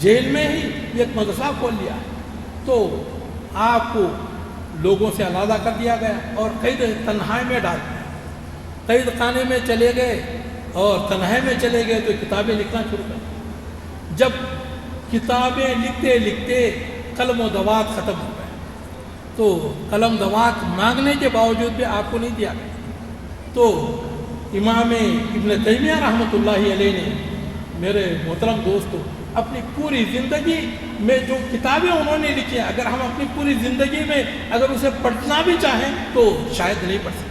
جیل میں ہی ایک مدرسہ کھول لیا، تو آپ کو لوگوں سے علیحدہ کر دیا گیا اور قید تنہائی میں ڈال دیا. قید خانے میں چلے گئے اور تنہائی میں چلے گئے تو کتابیں لکھنا شروع کر دی. جب کتابیں لکھتے لکھتے قلم و دوات ختم ہو گئے، تو قلم دوات مانگنے کے باوجود بھی آپ کو نہیں دیا گیا. تو امام ابن تیمیہ رحمۃ اللہ علیہ نے، میرے محترم دوستو، اپنی پوری زندگی میں جو کتابیں انہوں نے لکھی ہیں، اگر ہم اپنی پوری زندگی میں اگر اسے پڑھنا بھی چاہیں تو شاید نہیں پڑھ سکتے.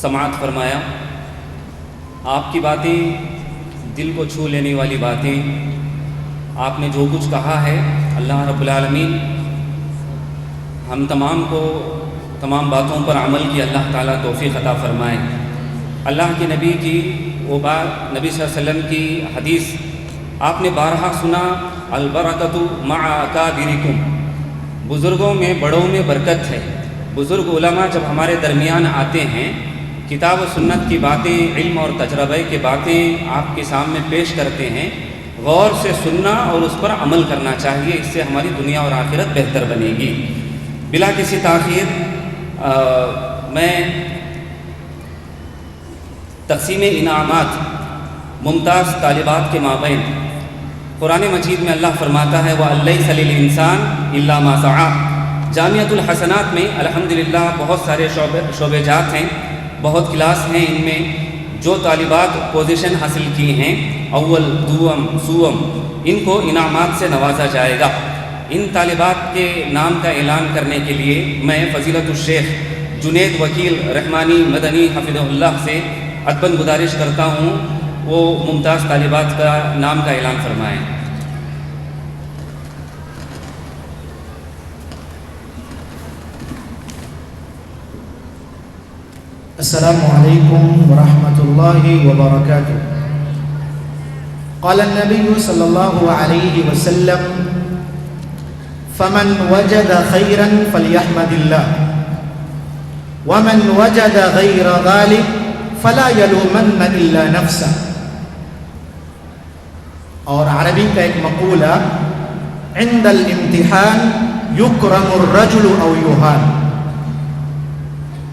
سماعت فرمایا. آپ کی باتیں دل کو چھو لینے والی باتیں، آپ نے جو کچھ کہا ہے، اللہ رب العالمین ہم تمام کو تمام باتوں پر عمل کی اللہ تعالیٰ توفیق عطا فرمائے. اللہ کے نبی کی وہ بات، نبی صلی اللہ علیہ وسلم کی حدیث آپ نے بارہا سنا، البرکۃ مع اکابرکم، بزرگوں میں بڑوں میں برکت ہے. بزرگ علماء جب ہمارے درمیان آتے ہیں، کتاب و سنت کی باتیں، علم اور تجربے کی باتیں آپ کے سامنے پیش کرتے ہیں، غور سے سننا اور اس پر عمل کرنا چاہیے. اس سے ہماری دنیا اور آخرت بہتر بنے گی. بلا کسی تاخیر میں تقسیم انعامات ممتاز طالبات کے مابین، قرآن مجید میں اللہ فرماتا ہے وَأَلَّيْسَ لِلْإِنسَانِ إِلَّا مَا سَعَىٰ. جامعۃ الحسنات میں الحمدللہ بہت سارے شعبے جات ہیں، بہت کلاس ہیں. ان میں جو طالبات پوزیشن حاصل کی ہیں، اول، دوم، سوم، ان کو انعامات سے نوازا جائے گا. ان طالبات کے نام کا اعلان کرنے کے لیے میں فضیلت الشیخ جنید وکیل رحمانی مدنی حفظہ اللہ سے ادباً گزارش کرتا ہوں وہ ممتاز طالبات کا نام کا اعلان فرمائیں. السلام علیکم ورحمۃ اللہ وبرکاتہ. قال النبی صلی اللہ علیہ وسلم فمن وجد خیرا فلیحمد اللہ ومن وجد غیر ذلک فلا یلومن الا نفسہ. اور عربی کا ایک مقولہ، عند الامتحان یکرم الرجل او یہان.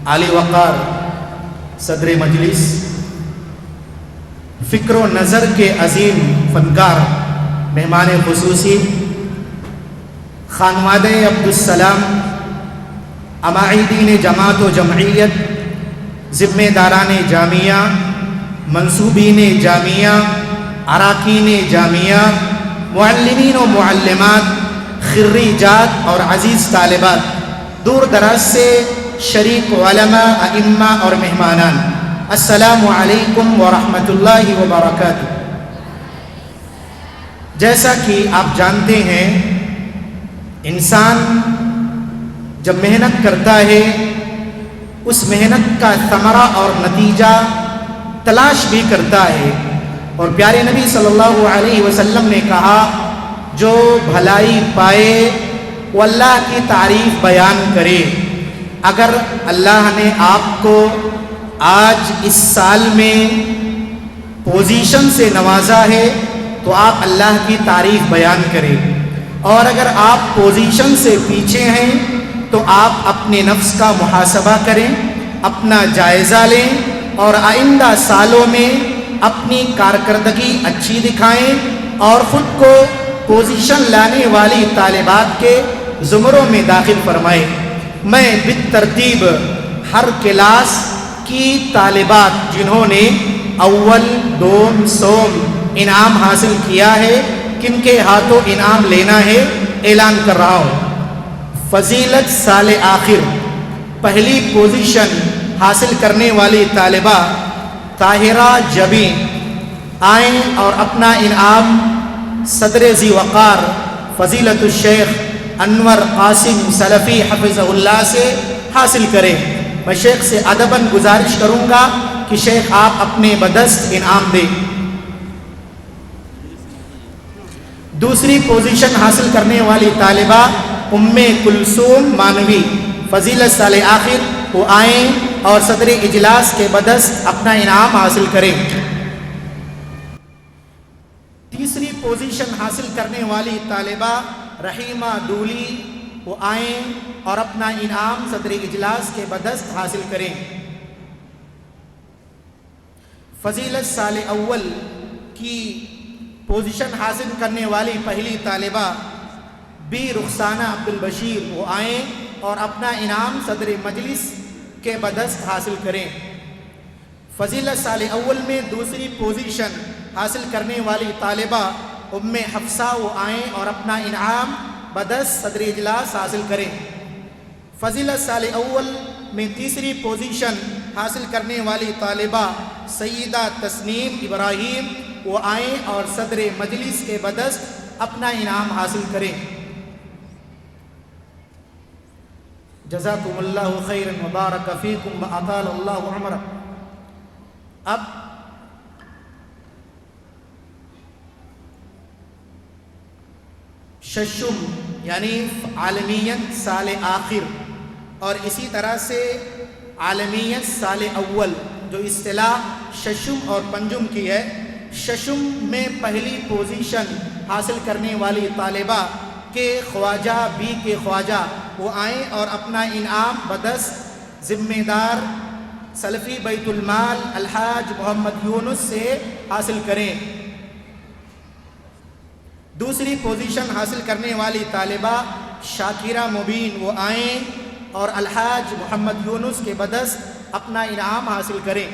علی وقار صدر مجلس، فکر و نظر کے عظیم فنکار، مہمان خصوصی خانوادہ عبدالسلام، اماعیدین جماعت و جمعیت، ذمہ داران جامعہ، منصوبین جامعہ، اراکین جامعہ، معلمین و معلمات، خریجات اور عزیز طالبات، دور دراز سے شریک علماء، ائمہ اور مہمانان، السلام علیکم ورحمۃ اللہ وبرکاتہ. جیسا کہ آپ جانتے ہیں، انسان جب محنت کرتا ہے اس محنت کا ثمرہ اور نتیجہ تلاش بھی کرتا ہے. اور پیارے نبی صلی اللہ علیہ وسلم نے کہا جو بھلائی پائے وہ اللہ کی تعریف بیان کرے. اگر اللہ نے آپ کو آج اس سال میں پوزیشن سے نوازا ہے تو آپ اللہ کی تعریف بیان کریں، اور اگر آپ پوزیشن سے پیچھے ہیں تو آپ اپنے نفس کا محاسبہ کریں، اپنا جائزہ لیں اور آئندہ سالوں میں اپنی کارکردگی اچھی دکھائیں اور خود کو پوزیشن لانے والی طالبات کے زمروں میں داخل فرمائیں. میں بالترتیب ہر کلاس کی طالبات جنہوں نے اول، دوم، سوم انعام حاصل کیا ہے، کن کے ہاتھوں انعام لینا ہے اعلان کر رہا ہوں. فضیلت سال آخر پہلی پوزیشن حاصل کرنے والی طالبہ طاہرہ جبی آئیں اور اپنا انعام صدر ذی وقار فضیلت الشیخ انور قاسم سلفی حفظہ اللہ سے حاصل کریں. میں شیخ سے ادباً گزارش کروں گا کہ شیخ آپ اپنے بدست انعام دیں. دوسری پوزیشن حاصل کرنے والی طالبہ ام کلثوم مانوی فضیلت سال آخر، وہ آئیں اور صدر اجلاس کے بدست اپنا انعام حاصل کریں. تیسری پوزیشن حاصل کرنے والی طالبہ رحیمہ دولی، وہ آئیں اور اپنا انعام صدر اجلاس کے بدست حاصل کریں. فضیلت سال اول کی پوزیشن حاصل کرنے والی پہلی طالبہ بی رخسانہ عبدالبشیر، وہ آئیں اور اپنا انعام صدر مجلس کے بدست حاصل کریں. فضیلت سال اول میں دوسری پوزیشن حاصل کرنے والی طالبہ ام حفصہ، وہ آئیں اور اپنا انعام بدست صدر اجلاس حاصل کریں. فضیلت سال اول میں تیسری پوزیشن حاصل کرنے والی طالبہ سیدہ تسنیم ابراہیم وہ آئیں اور صدر مجلس کے بدست اپنا انعام حاصل کریں۔ جزاکم اللہ خیر مبارک فیکم واطال اللہ عمرک۔ اب ششم یعنی عالمیت سال آخر اور اسی طرح سے عالمیت سال اول جو اصطلاح ششم اور پنجم کی ہے، ششم میں پہلی پوزیشن حاصل کرنے والی طالبہ کے خواجہ بی کے خواجہ وہ آئیں اور اپنا انعام بدست ذمہ دار سلفی بیت المال الحاج محمد یونس سے حاصل کریں۔ دوسری پوزیشن حاصل کرنے والی طالبہ شاکرہ مبین وہ آئیں اور الحاج محمد یونس کے بدست اپنا انعام حاصل کریں۔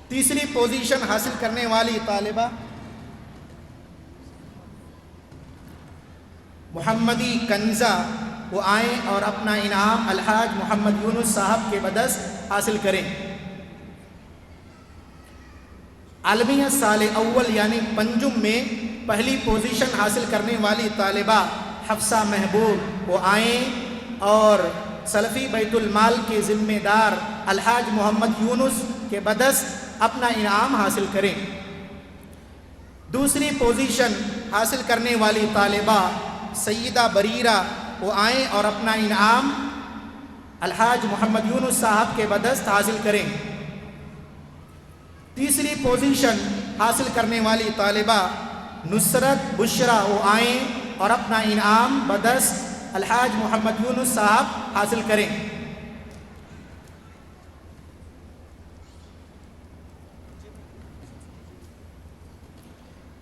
تیسری پوزیشن حاصل کرنے والی طالبہ محمدی کنزہ وہ آئیں اور اپنا انعام الحاج محمد یونس صاحب کے بدست حاصل کریں۔ عالمیت سال اول یعنی پنجم میں پہلی پوزیشن حاصل کرنے والی طالبہ حفصہ محبوب وہ آئیں اور سلفی بیت المال کے ذمہ دار الحاج محمد یونس کے بدست اپنا انعام حاصل کریں۔ دوسری پوزیشن حاصل کرنے والی طالبہ سیدہ بریرہ وہ آئیں اور اپنا انعام الحاج محمد یونس صاحب کے بدست حاصل کریں۔ تیسری پوزیشن حاصل کرنے والی طالبہ نصرت بشرا وہ آئیں اور اپنا انعام بدست الحاج محمد یونس صاحب حاصل کریں۔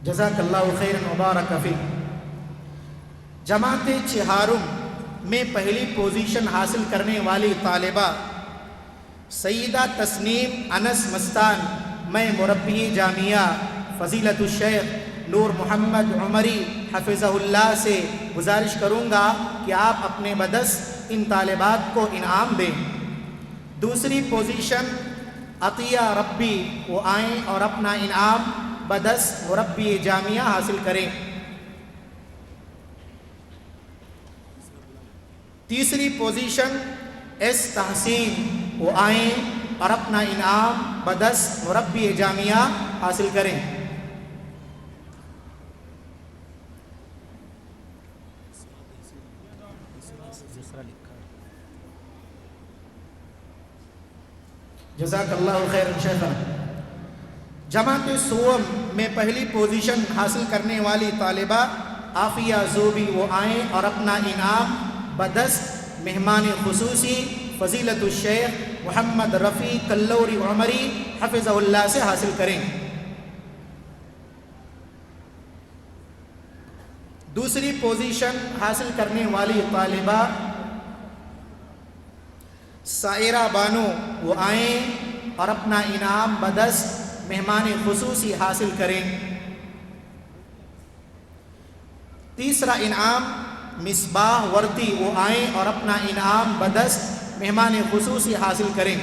جزاک اللہ خیر مبارک فیک۔ جماعت چہارم میں پہلی پوزیشن حاصل کرنے والی طالبہ سیدہ تسنیم انس مستان، میں مربی جامعہ فضیلت الشیخ نور محمد عمری حفظہ اللہ سے گزارش کروں گا کہ آپ اپنے بدست ان طالبات کو انعام دیں۔ دوسری پوزیشن عطیہ ربی وہ آئیں اور اپنا انعام بدست مربی جامعہ حاصل کریں۔ تیسری پوزیشن ایس تحسین وہ آئیں اور اپنا انعام بدست مربی جامعہ حاصل کریں۔ جزاک اللہ خیر شیخنا۔ جماعت سوم میں پہلی پوزیشن حاصل کرنے والی طالبہ عافیہ زوبی وہ آئیں اور اپنا انعام بدست مہمان خصوصی فضیلت الشیخ محمد رفیع کلوری عمری حفظہ اللہ سے حاصل کریں۔ دوسری پوزیشن حاصل کرنے والی طالبہ سائرہ بانو وہ آئیں اور اپنا انعام بدست مہمان خصوصی حاصل کریں۔ تیسرا انعام مصباح وردی وہ آئیں اور اپنا انعام بدست مہمان خصوصی حاصل کریں۔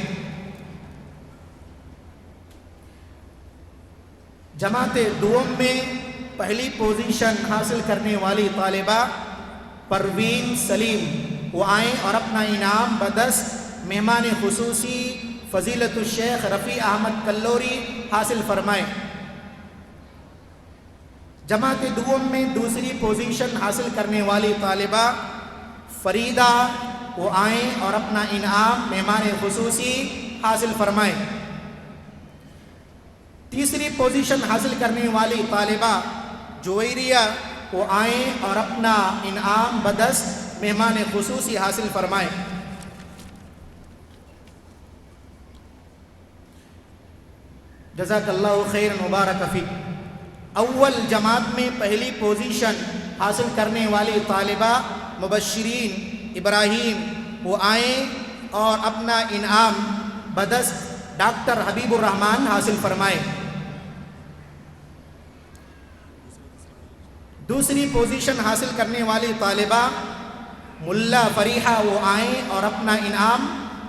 جماعت دوم میں پہلی پوزیشن حاصل کرنے والی طالبہ پروین سلیم وہ آئیں اور اپنا انعام بدست مہمان خصوصی فضیلت الشیخ رفیع احمد کلوری حاصل فرمائیں۔ جماعت دوم میں دوسری پوزیشن حاصل کرنے والی طالبہ فریدہ وہ آئیں اور اپنا انعام مہمان خصوصی حاصل فرمائیں۔ تیسری پوزیشن حاصل کرنے والی طالبہ جویریہ وہ آئیں اور اپنا انعام بدست مہمان خصوصی حاصل فرمائیں۔ جزاک اللہ خیر مبارک فیک۔ اول جماعت میں پہلی پوزیشن حاصل کرنے والی طالبہ مبشرین ابراہیم وہ آئیں اور اپنا انعام بدست ڈاکٹر حبیب الرحمان حاصل فرمائیں۔ دوسری پوزیشن حاصل کرنے والی طالبہ ملا فریحہ وہ آئیں اور اپنا انعام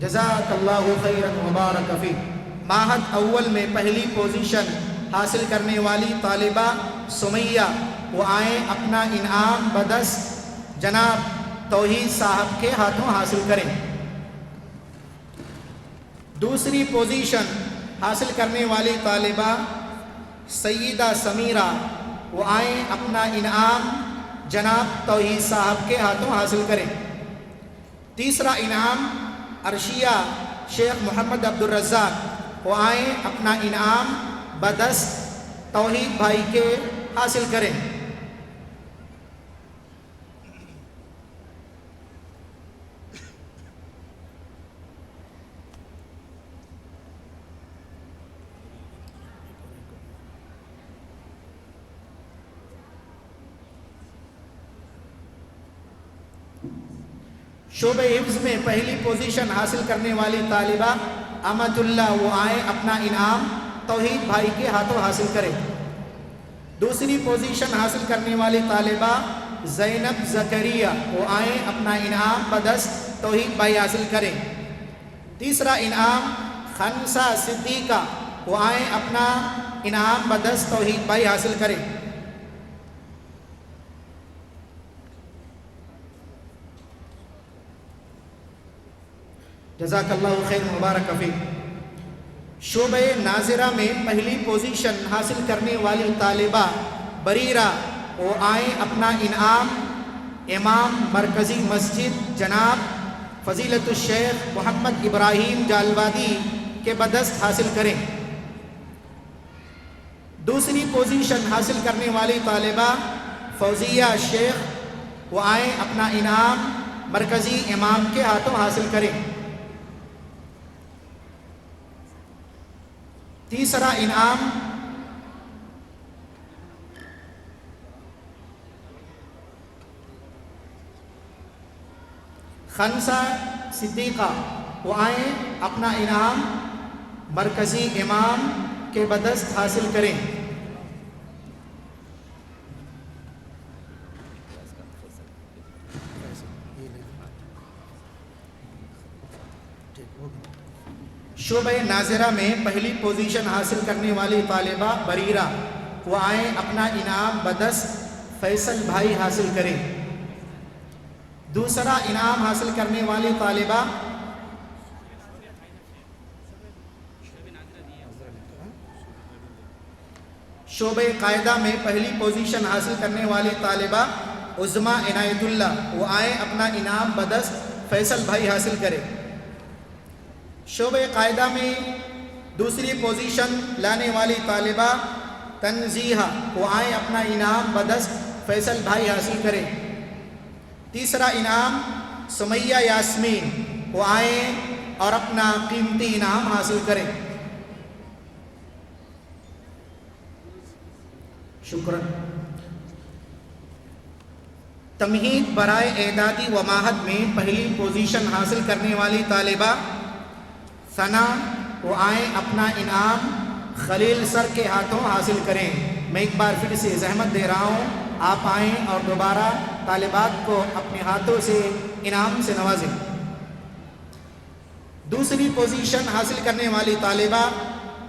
جزاک اللہ خیرا مبارک فی۔ ماہد اول میں پہلی پوزیشن حاصل کرنے والی طالبہ سمیہ، وہ آئیں اپنا انعام بدست جناب توحید صاحب کے ہاتھوں حاصل کریں۔ دوسری پوزیشن حاصل کرنے والی طالبہ سیدہ سمیرہ، وہ آئیں اپنا انعام جناب توحید صاحب کے ہاتھوں حاصل کریں۔ تیسرا انعام عرشیہ شیخ محمد عبدالرزاق، وہ آئیں اپنا انعام بدست توحید بھائی کے حاصل کریں۔ شعبہ حفظ میں پہلی پوزیشن حاصل کرنے والی طالبہ امت اللہ، وہ آئیں اپنا انعام توحید بھائی کے ہاتھوں حاصل کریں۔ دوسری پوزیشن حاصل کرنے والی طالبہ زینب زکریہ، وہ آئیں اپنا انعام بدست توحید بھائی حاصل کریں۔ تیسرا انعام خنسا صدیقہ، وہ آئیں اپنا انعام بدست توحید بھائی حاصل کریں۔ جزاک اللہ خیر مبارک فی۔ شعبہ ناظرہ میں پہلی پوزیشن حاصل کرنے والی طالبہ بریرہ، وہ آئیں اپنا انعام امام مرکزی مسجد جناب فضیلت الشیخ محمد ابراہیم جالوادی کے بدست حاصل کریں۔ دوسری پوزیشن حاصل کرنے والی طالبہ فوزیہ شیخ، وہ آئیں اپنا انعام مرکزی امام کے ہاتھوں حاصل کریں۔ تیسرا انعام خنسا صدیقہ، وہ آئیں اپنا انعام مرکزی امام کے بدست حاصل کریں۔ شعبہ ناظرہ میں پہلی پوزیشن حاصل کرنے والی طالبہ بریرہ، وہ آئیں اپنا انعام بدست فیصل بھائی حاصل کریں۔ دوسرا انعام حاصل کرنے والی طالبہ شعبہ قاعدہ میں پہلی پوزیشن حاصل کرنے والی طالبہ عظمیٰ عنایت اللہ، وہ آئیں اپنا انعام بدست فیصل بھائی حاصل کریں۔ شعبہ قاعدہ میں دوسری پوزیشن لانے والی طالبہ تنزیہہ، وہ آئیں اپنا انعام بدست فیصل بھائی حاصل کریں۔ تیسرا انعام سمیہ یاسمین، وہ آئیں اور اپنا قیمتی انعام حاصل کریں۔ شکراً۔ تمہید برائے اعدادی و ماہد میں پہلی پوزیشن حاصل کرنے والی طالبہ ثنا، وہ آئیں اپنا انعام خلیل سر کے ہاتھوں حاصل کریں۔ میں ایک بار پھر سے زحمت دے رہا ہوں، آپ آئیں اور دوبارہ طالبات کو اپنے ہاتھوں سے انعام سے نوازیں۔ دوسری پوزیشن حاصل کرنے والی طالبہ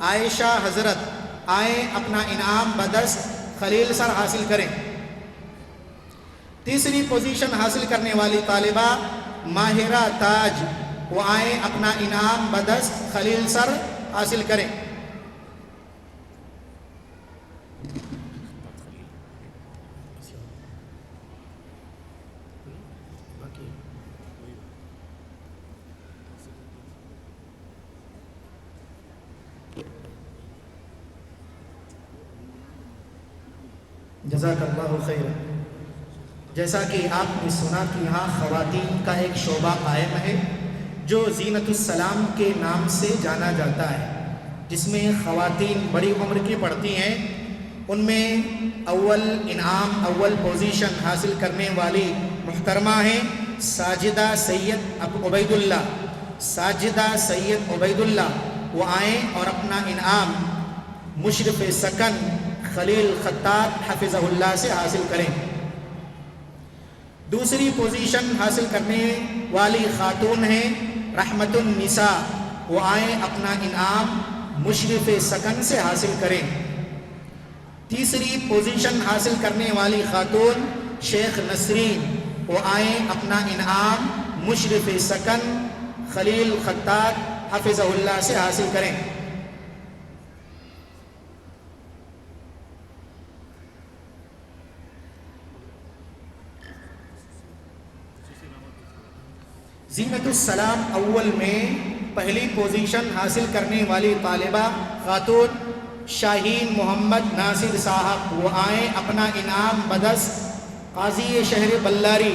عائشہ حضرت، آئیں اپنا انعام بدست خلیل سر حاصل کریں۔ تیسری پوزیشن حاصل کرنے والی طالبہ ماہرہ تاج، وہ آئیں اپنا انعام بدست خلیل سر حاصل کریں۔ جزاک اللہ خیر۔ جیسا کہ آپ نے سنا کہ یہاں خواتین کا ایک شعبہ قائم ہے جو زینت السلام کے نام سے جانا جاتا ہے، جس میں خواتین بڑی عمر کی پڑھتی ہیں۔ ان میں اول انعام، اول پوزیشن حاصل کرنے والی محترمہ ہیں ساجدہ سید عبید اللہ۔ ساجدہ سید عبید اللہ، وہ آئیں اور اپنا انعام مشرف سکن خلیل خطاب حفظہ اللہ سے حاصل کریں۔ دوسری پوزیشن حاصل کرنے والی خاتون ہیں رحمت النساء وہ آئیں اپنا انعام مشرف سکن سے حاصل کریں۔ تیسری پوزیشن حاصل کرنے والی خاتون شیخ نسرین وہ آئیں اپنا انعام مشرف سکن خلیل خطاب حفظہ اللہ سے حاصل کریں۔ زینت السلام اول میں پہلی پوزیشن حاصل کرنے والی طالبہ خاتون شاہین محمد ناصر صاحب وہ آئیں اپنا انعام بدست قاضی شہر بلاری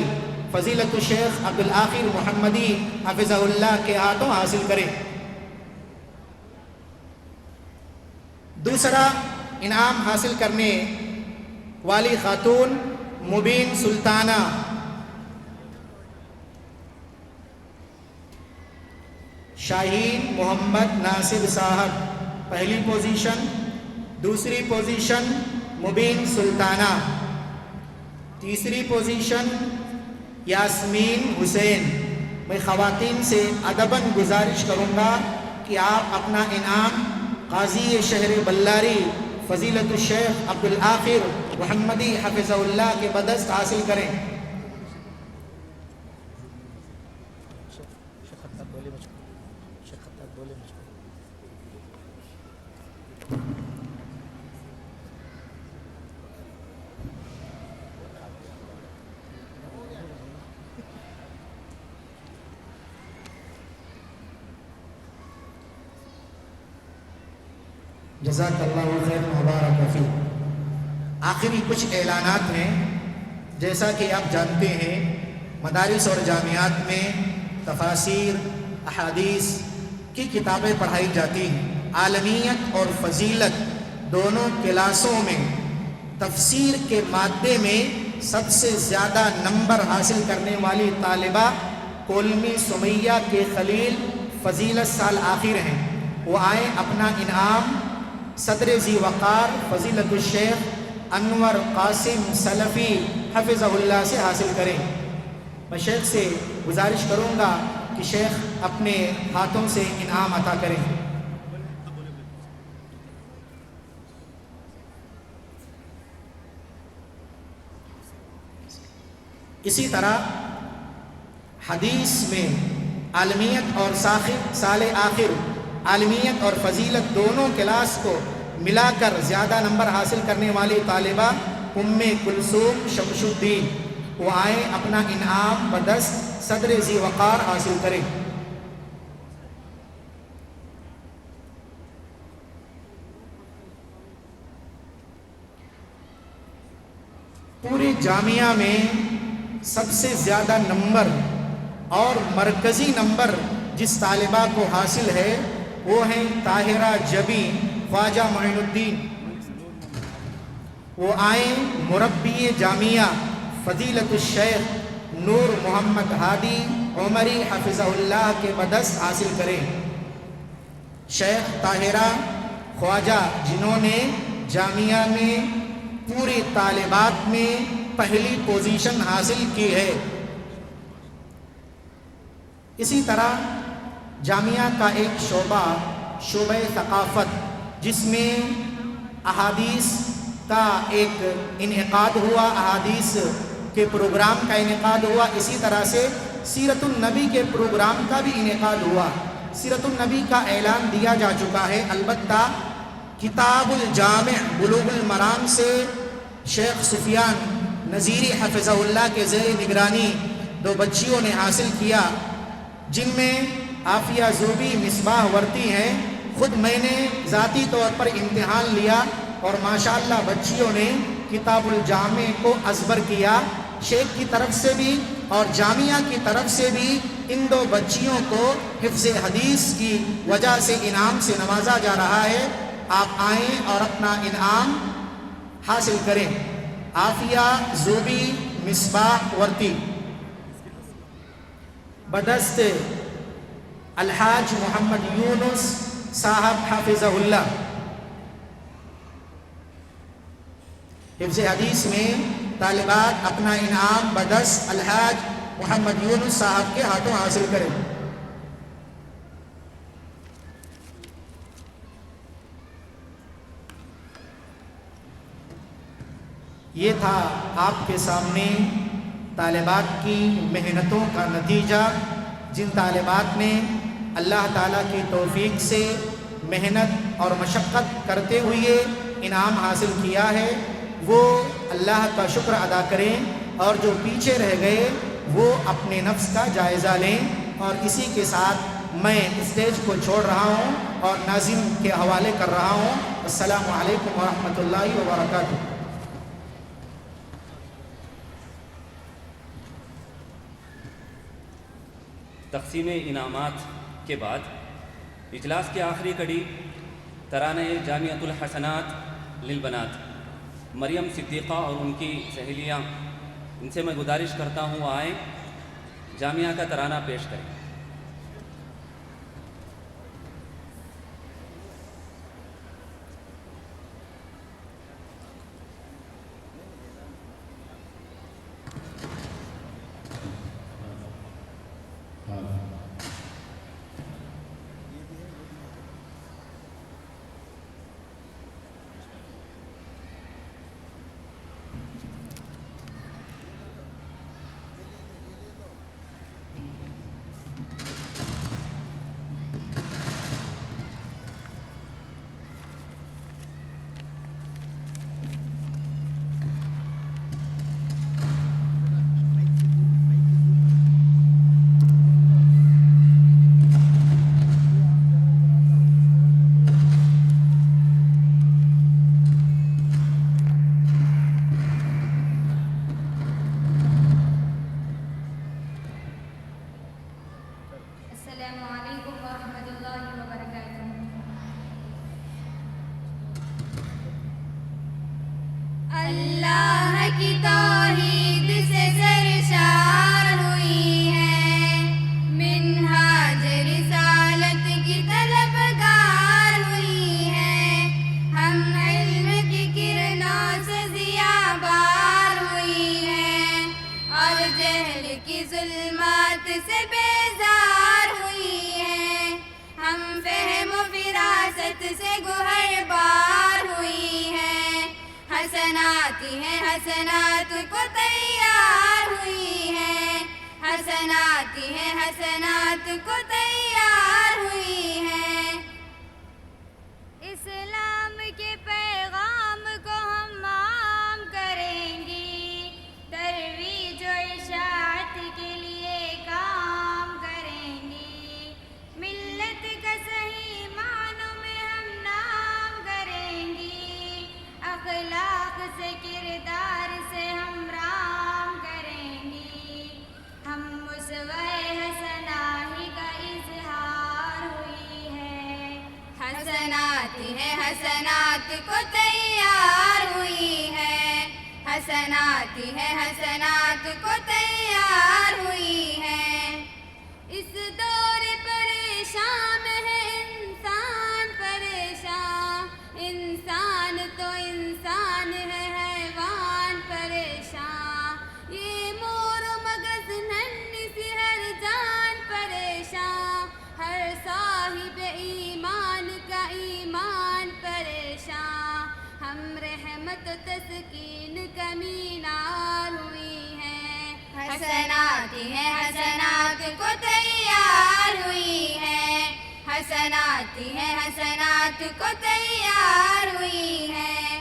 فضیلت الشیخ عبدالآخر محمدی حفظہ اللہ کے ہاتھوں حاصل کریں۔ دوسرا انعام حاصل کرنے والی خاتون مبین سلطانہ شاہین محمد ناصر صاحب پہلی پوزیشن، دوسری پوزیشن مبین سلطانہ، تیسری پوزیشن یاسمین حسین۔ میں خواتین سے ادباً گزارش کروں گا کہ آپ اپنا انعام قاضی شہر بلاری فضیلت الشیخ عبدالآخر محمدی حفظہ اللہ کے بدست حاصل کریں۔ جزاک اللہ خیر مبارک فیک۔ آخری کچھ اعلانات ہیں۔ جیسا کہ آپ جانتے ہیں مدارس اور جامعات میں تفاسیر احادیث کی کتابیں پڑھائی جاتی ہیں۔ عالمیت اور فضیلت دونوں کلاسوں میں تفسیر کے مادے میں سب سے زیادہ نمبر حاصل کرنے والی طالبہ کولمی سمیہ کے خلیل فضیلت سال آخر ہیں۔ وہ آئیں اپنا انعام صدر ذی وقار فضیلت الشیخ انور قاسم سلفی حفظہ اللہ سے حاصل کریں۔ میں شیخ سے گزارش کروں گا کہ شیخ اپنے ہاتھوں سے انعام عطا کریں۔ اسی طرح حدیث میں عالمیت اور سال آخر عالمیت اور فضیلت دونوں کلاس کو ملا کر زیادہ نمبر حاصل کرنے والی طالبہ ام کلثوم شمس الدین وہ آئیں اپنا انعام بدست صدر ذی وقار حاصل کریں۔ پوری جامعہ میں سب سے زیادہ نمبر اور مرکزی نمبر جس طالبہ کو حاصل ہے وہ ہیں طاہرہ جبی خواجہ معین الدین۔ وہ آئیں مربی جامعہ فضیلت الشیخ نور محمد ہادی عمری حفظہ اللہ کے بدست حاصل کریں۔ شیخ طاہرہ خواجہ جنہوں نے جامعہ میں پوری طالبات میں پہلی پوزیشن حاصل کی ہے۔ اسی طرح جامعہ کا ایک شعبہ ثقافت جس میں احادیث کا ایک انعقاد ہوا، احادیث کے پروگرام کا انعقاد ہوا، اسی طرح سے سیرت النبی کے پروگرام کا بھی انعقاد ہوا۔ سیرت النبی کا اعلان دیا جا چکا ہے، البتہ کتاب الجامع بلوغ المرام سے شیخ سفیان نذیری حفظہ اللہ کے زیر نگرانی 2 بچیوں نے حاصل کیا، جن میں عافیہ زوبی مصباح ورتی ہیں۔ خود میں نے ذاتی طور پر امتحان لیا اور ماشاءاللہ بچیوں نے کتاب الجامع کو ازبر کیا۔ شیخ کی طرف سے بھی اور جامعہ کی طرف سے بھی ان 2 بچیوں کو حفظ حدیث کی وجہ سے انعام سے نوازا جا رہا ہے۔ آپ آئیں اور اپنا انعام حاصل کریں۔ عافیہ زوبی مصباح ورتی بدست الحاج محمد یونس صاحب حافظہ اللہ۔ حفظ حدیث میں طالبات اپنا انعام بدست الحاج محمد یونس صاحب کے ہاتھوں حاصل کریں۔ یہ تھا آپ کے سامنے طالبات کی محنتوں کا نتیجہ، جن طالبات نے اللہ تعالیٰ کی توفیق سے محنت اور مشقت کرتے ہوئے انعام حاصل کیا ہے، وہ اللہ کا شکر ادا کریں، اور جو پیچھے رہ گئے وہ اپنے نفس کا جائزہ لیں۔ اور اسی کے ساتھ میں اسٹیج کو چھوڑ رہا ہوں اور ناظم کے حوالے کر رہا ہوں۔ السلام علیکم ورحمۃ اللہ وبرکاتہ۔ تقسیم انعامات کے بعد اجلاس کی آخری کڑی ترانہ جامعۃ الحسنات للبنات مریم صدیقہ اور ان کی سہیلیاں، ان سے میں گزارش کرتا ہوں آئیں جامعہ کا ترانہ پیش کریں۔ السلام علیکم ورحمۃ اللہ وبرکاتہ۔ اللہ کی توحید سے سرشار ہوئی ہے، منہاج رسالت کی طلبگار ہوئی ہے، ہم علم کی کرنوں سے ضیابار ہوئی ہے، اور جہل کی ظلمات سے بیزار ہوئی ہے، ہم فہم و فراست سے گہر بار ہوئی ہے، حسناتی ہیں حسنات کو تیار ہوئی ہے، حسناتی ہیں حسنات کو تیار ہوئی ہے۔ اسلام کے پیغام کو ہم عام کریں گی، ترویج و اشاعت کے لیے کام کریں گی، ملت کا صحیح معنوں میں ہم نام کریں گی، اخلاق سے کردار سے ہم رام کریں گی، ہم اسوہ حسنہ ہی کا اظہار ہوئی ہے، حسناتی ہیں حسنات کو تیار ہوئی ہے، حسناتی ہیں حسنات کو تیار ہوئی ہے۔ اس دور پریشان ہے انسان پریشان، انسان تو انسان ہے حیوان پریشان، یہ مور و مغز ننھی سی ہر جان پریشان، ہر صاحب ایمان کا ایمان پریشان، ہم رحمت و تسکین کا مینار ہوئی ہیں، حسناتی ہیں حسنات کو تیار ہوئی ہے، حسناتی ہیں حسنات کو تیار ہوئی ہے۔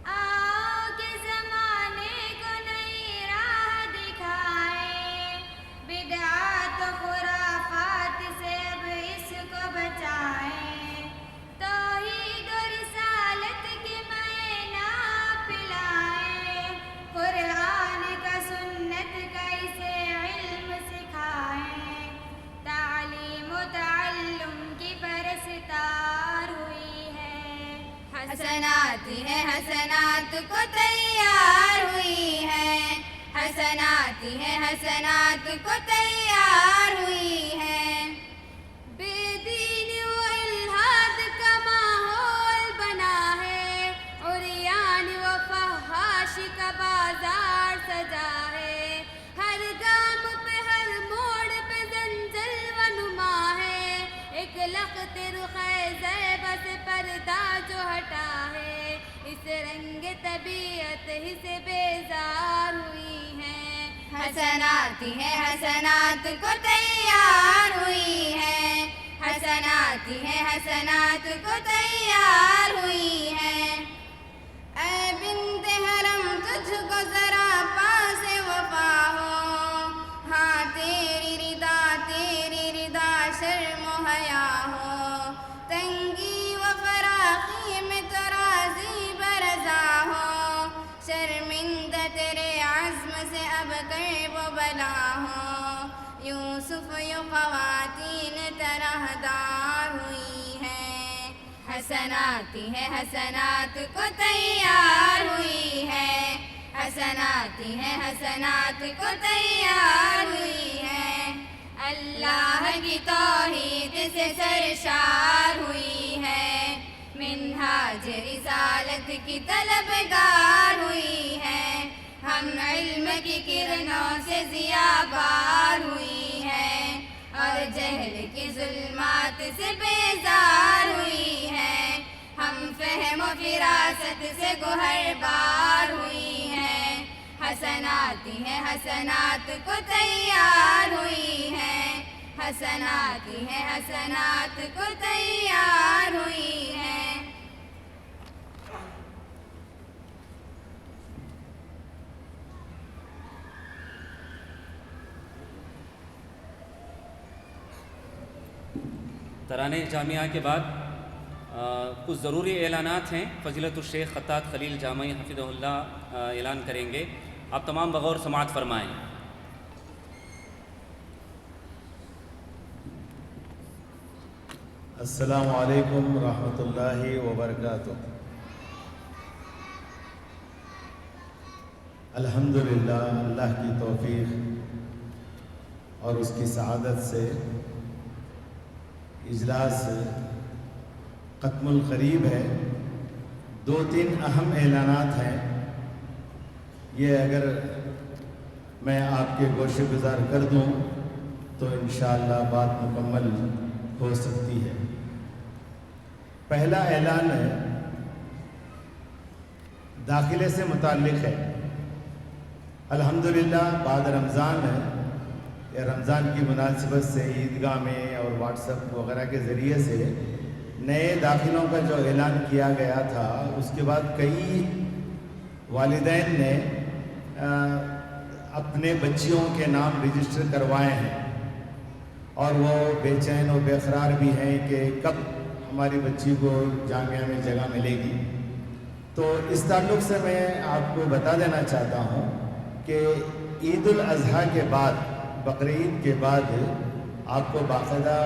آؤ کہ زمانے کو نئی راہ دکھائیں، بدعات و خرافات سے اب اس کو بچائیں، توحید و رسالت کے معنا پلائیں، قرآن کا سنت کا اسے علم سکھائیں، تعلیم و تعلم کی پرستار ہوئی ہے، حسناتی ہیں حسنات کو تیار ہوئی ہے، حسناتی ہیں حسنات کو تیار ہوئی ہے۔ بے دین و الحاد کا ماحول بنا ہے، عریان و فحاشی کا بازار سجا ہے، ہر گام پہ ہر موڑ پہ زنجل و نما ہے، ایک تخت رخ زیبا سے پردہ جو ہٹا ہے، اس رنگ طبیعت ہی سے بیزار ہوئی ہیں، حسنات ہیں حسنات کو تیار ہوئی ہیں، حسنات ہیں حسنات کو تیار ہوئی ہیں۔ اے بنت حرم تجھ کو ذرا پاس وفا ہو، ہاں تیری رضا شرم و حیا ہو، تنگی و فراخی میں تو راضی برضا ہو، شرمندہ تیرے عزم سے اب کرب و بلا ہو، یوسف یوں خواتین طرحدار ہوئی ہیں، حسنات ہیں حسنات کو تیار ہوئی ہے، حسنات ہیں حسنات کو تیار ہوئی ہے، اللہ کی توحید سے سرشار ہوئی ہے، منہاج رسالت کی طلبگار ہوئی ہے، ہم علم کی کرنوں سے ضیابار ہوئی ہے، اور جہل کی ظلمات سے بیزار ہوئی ہے، ہم فہم و فراست سے گوہر بار ہوئی ہیں، حسنات ہیں حسنات کو تیار ہوئی ہیں، حسنات ہیں حسنات کو تیار ہوئی ہیں۔ ترانے جامعہ کے بعد کچھ ضروری اعلانات ہیں۔ فضیلت الشیخ خطاط خلیل جامعی حفظہ اللہ اعلان کریں گے، آپ تمام بغور سماعت فرمائیں۔ السلام علیکم ورحمۃ اللہ وبرکاتہ۔ الحمدللہ، اللہ کی توفیق اور اس کی سعادت سے اجلاس ختم القریب ہے۔ 2-3 اہم اعلانات ہیں، یہ اگر میں آپ کے گوشے گزار کر دوں تو انشاءاللہ بات مکمل ہو سکتی ہے۔ پہلا اعلان داخلے سے متعلق ہے۔ الحمدللہ بعد رمضان یا رمضان کی مناسبت سے عیدگاہ میں اور واٹس ایپ وغیرہ کے ذریعے سے نئے داخلوں کا جو اعلان کیا گیا تھا، اس کے بعد کئی والدین نے اپنے بچیوں کے نام رجسٹر کروائے ہیں، اور وہ بے چین و بے قرار بھی ہیں کہ کب ہماری بچی کو جامعہ میں جگہ ملے گی۔ تو اس تعلق سے میں آپ کو بتا دینا چاہتا ہوں کہ عید الاضحیٰ کے بعد، بقرعید کے بعد آپ کو باقاعدہ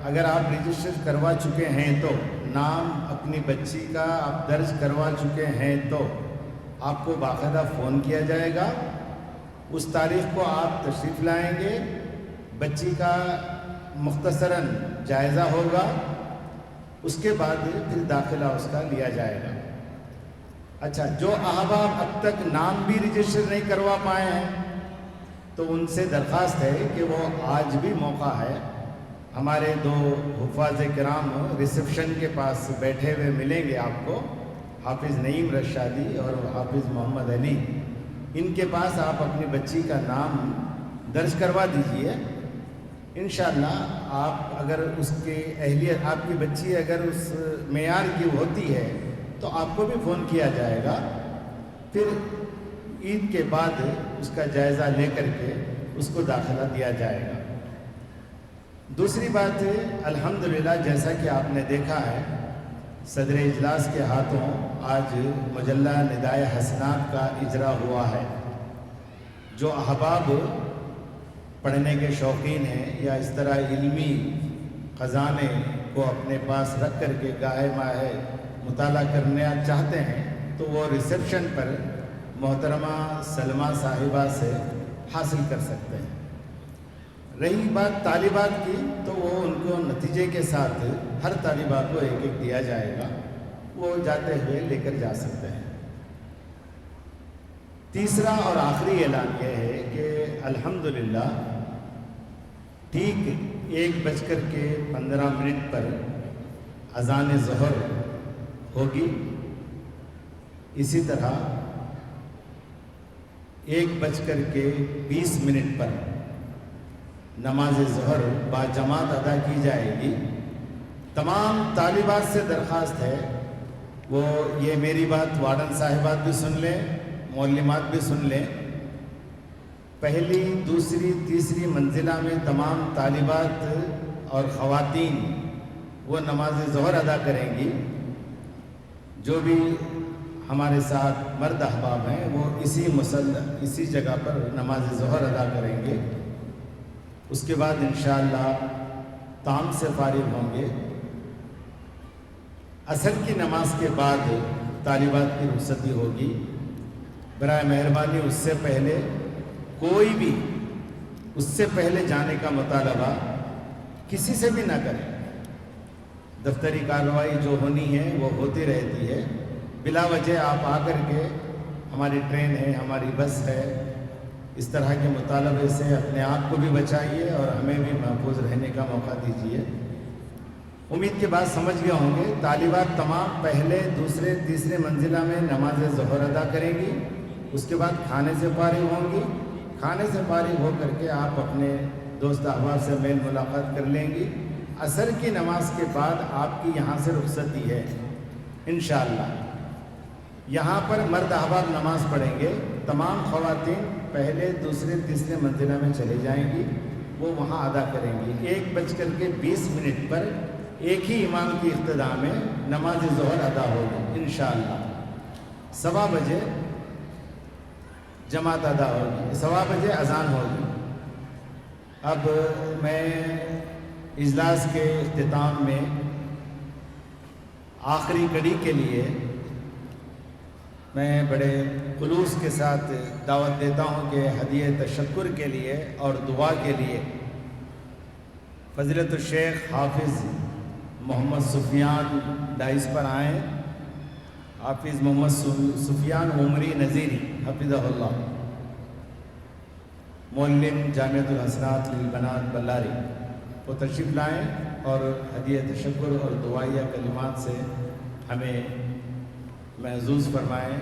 اگر آپ رجسٹر کروا چکے ہیں تو نام اپنی بچی کا آپ درج کروا چکے ہیں تو آپ کو باقاعدہ فون کیا جائے گا۔ اس تاریخ کو آپ تشریف لائیں گے، بچی کا مختصراً جائزہ ہوگا، اس کے بعد پھر داخلہ اس کا لیا جائے گا۔ اچھا، جو احباب اب تک نام بھی رجسٹر نہیں کروا پائے ہیں تو ان سے درخواست ہے کہ وہ آج بھی موقع ہے۔ ہمارے 2 حفاظ کرام ریسیپشن کے پاس بیٹھے ہوئے ملیں گے آپ کو، حافظ نعیم رشادی اور حافظ محمد علی۔ ان کے پاس آپ اپنی بچی کا نام درج کروا دیجئے۔ انشاءاللہ آپ اگر اس کی اہلیت، آپ کی بچی اگر اس معیار کی ہوتی ہے تو آپ کو بھی فون کیا جائے گا، پھر عید کے بعد اس کا جائزہ لے کر کے اس کو داخلہ دیا جائے گا۔ دوسری بات، الحمدللہ جیسا کہ آپ نے دیکھا ہے، صدر اجلاس کے ہاتھوں آج مجلہ ندائے حسنات کا اجرا ہوا ہے۔ جو احباب پڑھنے کے شوقین ہیں یا اس طرح علمی خزانے کو اپنے پاس رکھ کر کے گاہے ماہے مطالعہ کرنا چاہتے ہیں تو وہ ریسیپشن پر محترمہ سلمہ صاحبہ سے حاصل کر سکتے ہیں۔ رہی بات طالبات کی تو وہ ان کو نتیجے کے ساتھ ہر طالبات کو ایک ایک دیا جائے گا، وہ جاتے ہوئے لے کر جا سکتے ہیں۔ تیسرا اور آخری اعلان یہ ہے کہ الحمدللہ ٹھیک 1:15 پر اذان ظہر ہوگی. اسی طرح 1:20 پر نماز ظہر باجماعت ادا کی جائے گی. تمام طالبات سے درخواست ہے وہ یہ میری بات وارڈن صاحبات بھی سن لیں, معلمات بھی سن لیں. پہلی, دوسری, تیسری منزلہ میں تمام طالبات اور خواتین وہ نماز ظہر ادا کریں گی. جو بھی ہمارے ساتھ مرد احباب ہیں وہ اسی جگہ پر نماز ظہر ادا کریں گے. اس کے بعد انشاءاللہ طعام سے فارغ ہوں گے. عصر کی نماز کے بعد طالبات کی رخصتی ہوگی. برائے مہربانی اس سے پہلے کوئی بھی اس سے پہلے جانے کا مطالبہ کسی سے بھی نہ کریں. دفتری کارروائی جو ہونی ہے وہ ہوتی رہتی ہے. بلا وجہ آپ آ کر کے ہماری ٹرین ہے, ہماری بس ہے, اس طرح کے مطالبے سے اپنے آپ کو بھی بچائیے اور ہمیں بھی محفوظ رہنے کا موقع دیجیے. امید کے بعد سمجھ گئے ہوں گے. طالبات تمام پہلے, دوسرے, تیسرے منزلہ میں نماز ظہر ادا کریں گی. اس کے بعد کھانے سے فارغ ہوں گی. کھانے سے فارغ ہو کر کے آپ اپنے دوست احباب سے میل ملاقات کر لیں گی. عصر کی نماز کے بعد آپ کی یہاں سے رخصتی ہے انشاءاللہ. یہاں پر مرد احباب نماز پڑھیں گے. تمام خواتین پہلے, دوسرے, تیسرے منزلہ میں چلے جائیں گی, وہ وہاں ادا کریں گی. 1:20 پر ایک ہی امام کی اقتداء میں نماز ظہر ادا ہوگی انشاءاللہ. 1:15 جماعت ادا ہوگی, 1:15 اذان ہوگی. اب میں اجلاس کے اختتام میں آخری کڑی کے لیے میں بڑے خلوص کے ساتھ دعوت دیتا ہوں کہ ہدیہ تشکر کے لیے اور دعا کے لیے فضیلت الشیخ حافظ محمد سفیان ڈائس پر آئیں. حافظ محمد سفیان عمری نذیری حفظہ اللہ, معلم جامعۃ الحسنات للبنات بلاری, وہ تشریف لائیں اور ہدیہ تشکر اور دعائیہ کلمات سے ہمیں محظوظ فرمائیں.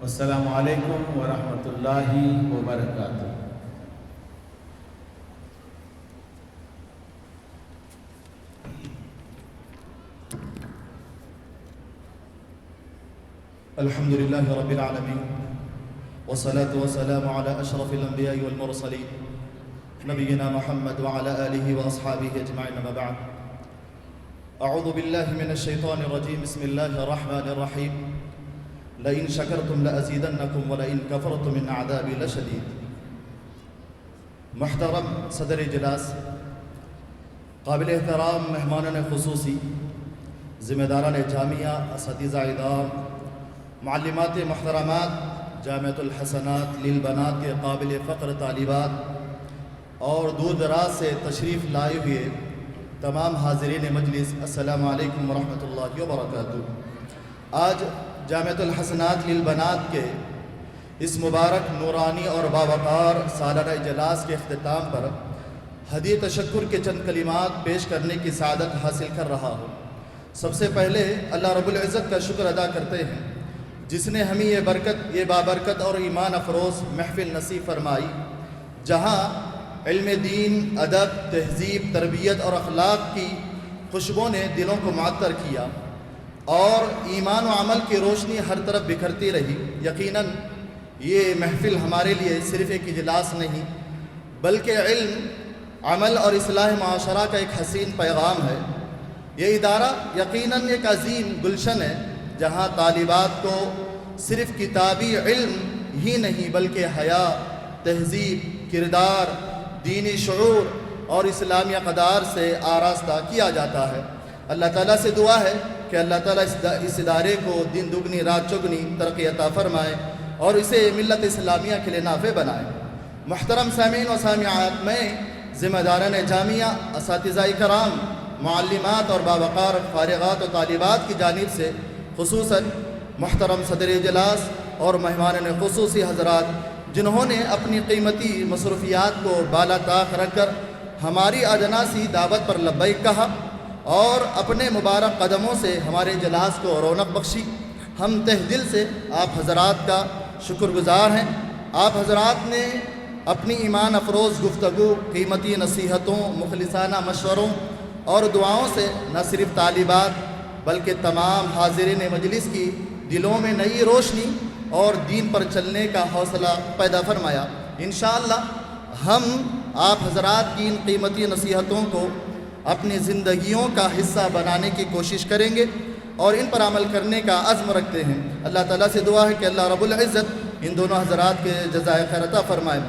السلام علیکم ورحمۃ اللہ وبرکاتہ. الحمد لله رب العالمين والصلاة والسلام على أشرف الأنبياء والمرسلين نبينا محمد وعلى آله وأصحابه أجمعين. ما بعد, أعوذ بالله من الشيطان الرجيم. بسم الله الرحمن الرحيم. لئن شكرتم لأزيدنكم ولئن كفرتم من عذابي لشديد. محترم صدر اجلاس, قابل احترام مہمانان خصوصی, ذمہ داران جامعہ, اساتذہ ادام, معلمات محترمات, جامعۃ الحسنات للبنات کے قابل فخر طالبات اور دور دراز سے تشریف لائے ہوئے تمام حاضرین مجلس, السلام علیکم ورحمۃ اللہ وبرکاتہ. آج جامعۃ الحسنات للبنات کے اس مبارک, نورانی اور باوقار سالانہ اجلاس کے اختتام پر ہدیہ تشکر کے چند کلمات پیش کرنے کی سعادت حاصل کر رہا ہوں. سب سے پہلے اللہ رب العزت کا شکر ادا کرتے ہیں جس نے ہمیں یہ بابرکت اور ایمان افروز محفل نصیب فرمائی, جہاں علم دین, ادب, تہذیب, تربیت اور اخلاق کی خوشبو نے دلوں کو معطر کیا اور ایمان و عمل کی روشنی ہر طرف بکھرتی رہی. یقیناً یہ محفل ہمارے لیے صرف ایک اجلاس نہیں بلکہ علم, عمل اور اصلاح معاشرہ کا ایک حسین پیغام ہے. یہ ادارہ یقیناً ایک عظیم گلشن ہے جہاں طالبات کو صرف کتابی علم ہی نہیں بلکہ حیا, تہذیب, کردار, دینی شعور اور اسلامی اقدار سے آراستہ کیا جاتا ہے. اللہ تعالیٰ سے دعا ہے کہ اللہ تعالیٰ اس ادارے کو دن دگنی رات چگنی ترقی عطا فرمائے اور اسے ملت اسلامیہ کے لیے نافع بنائے. محترم سامعین و سامعات, میں ذمہ داران جامعہ, اساتذہ کرام, معلمات اور باوقار فارغات و طالبات کی جانب سے خصوصاً محترم صدر اجلاس اور مہمانان خصوصی حضرات جنہوں نے اپنی قیمتی مصروفیات کو بالا طاق رکھ کر ہماری آجناسی دعوت پر لبیک کہا, اور اپنے مبارک قدموں سے ہمارے اجلاس کو رونق بخشی۔ ہم تہ دل سے آپ حضرات کا شکر گزار ہیں۔ آپ حضرات نے اپنی ایمان افروز گفتگو، قیمتی نصیحتوں، مخلصانہ مشوروں اور دعاؤں سے نہ صرف طالبات بلکہ تمام حاضرین مجلس کی دلوں میں نئی روشنی اور دین پر چلنے کا حوصلہ پیدا فرمایا۔ انشاءاللہ ہم آپ حضرات کی ان قیمتی نصیحتوں کو اپنی زندگیوں کا حصہ بنانے کی کوشش کریں گے اور ان پر عمل کرنے کا عزم رکھتے ہیں۔ اللہ تعالیٰ سے دعا ہے کہ اللہ رب العزت ان دونوں حضرات کے جزائے خیر عطا فرمائے۔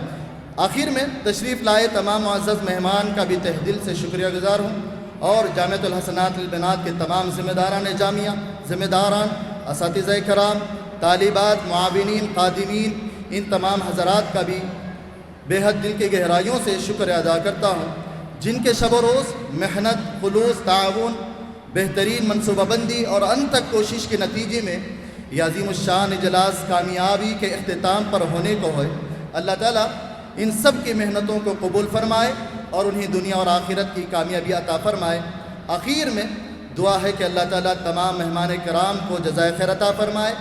آخر میں تشریف لائے تمام معزز مہمان کا بھی تہ دل سے شکریہ گزار ہوں، اور جامعۃ الحسنات للبنات کے تمام ذمہ داران جامعہ، ذمہ داران، اساتذہ کرام، طالبات، معاونین، خادمین، ان تمام حضرات کا بھی بے حد دل کی گہرائیوں سے شکر ادا کرتا ہوں، جن کے شب و روز محنت، خلوص، تعاون، بہترین منصوبہ بندی اور ان تک کوشش کے نتیجے میں یہ عظیم الشان اجلاس کامیابی کے اختتام پر ہونے کو ہے۔ اللہ تعالیٰ ان سب کی محنتوں کو قبول فرمائے اور انہیں دنیا اور آخرت کی کامیابی عطا فرمائے۔ آخر میں دعا ہے کہ اللہ تعالیٰ تمام مہمان کرام کو جزائے خیر عطا فرمائے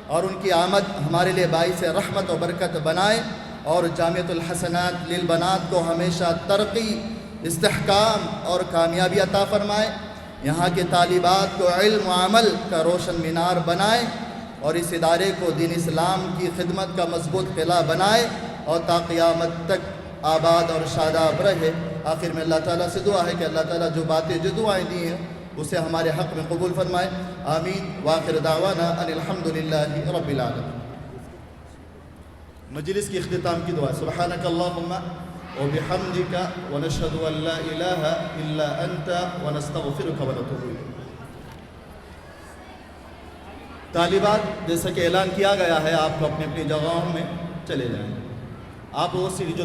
اور ان کی آمد ہمارے لیے باعث رحمت و برکت بنائے، اور جامعۃ الحسنات للبنات کو ہمیشہ ترقی، استحکام اور کامیابی عطا فرمائے، یہاں کے طالبات کو علم و عمل کا روشن مینار بنائے، اور اس ادارے کو دین اسلام کی خدمت کا مضبوط قلعہ بنائے اور تا قیامت تک آباد اور شاداب رہے۔ آخر میں اللہ تعالیٰ سے دعا ہے کہ اللہ تعالیٰ جو باتیں، جو دعائیں دی ہیں اسے ہمارے حق میں قبول فرمائے۔ آمین۔ وآخر دعوانا ان الحمدللہ رب العالمین۔ مجلس کی اختتام کی دعا۔ سبحانک اللہم وبحمدک ونشہد ان لا الہ الا انت ونستغفرک ونتوب الیک۔ طالبات، جیسا کہ اعلان کیا گیا ہے، آپ کو اپنی اپنی جگہوں میں چلے جائیں۔ آپ وہ سیڑھی جو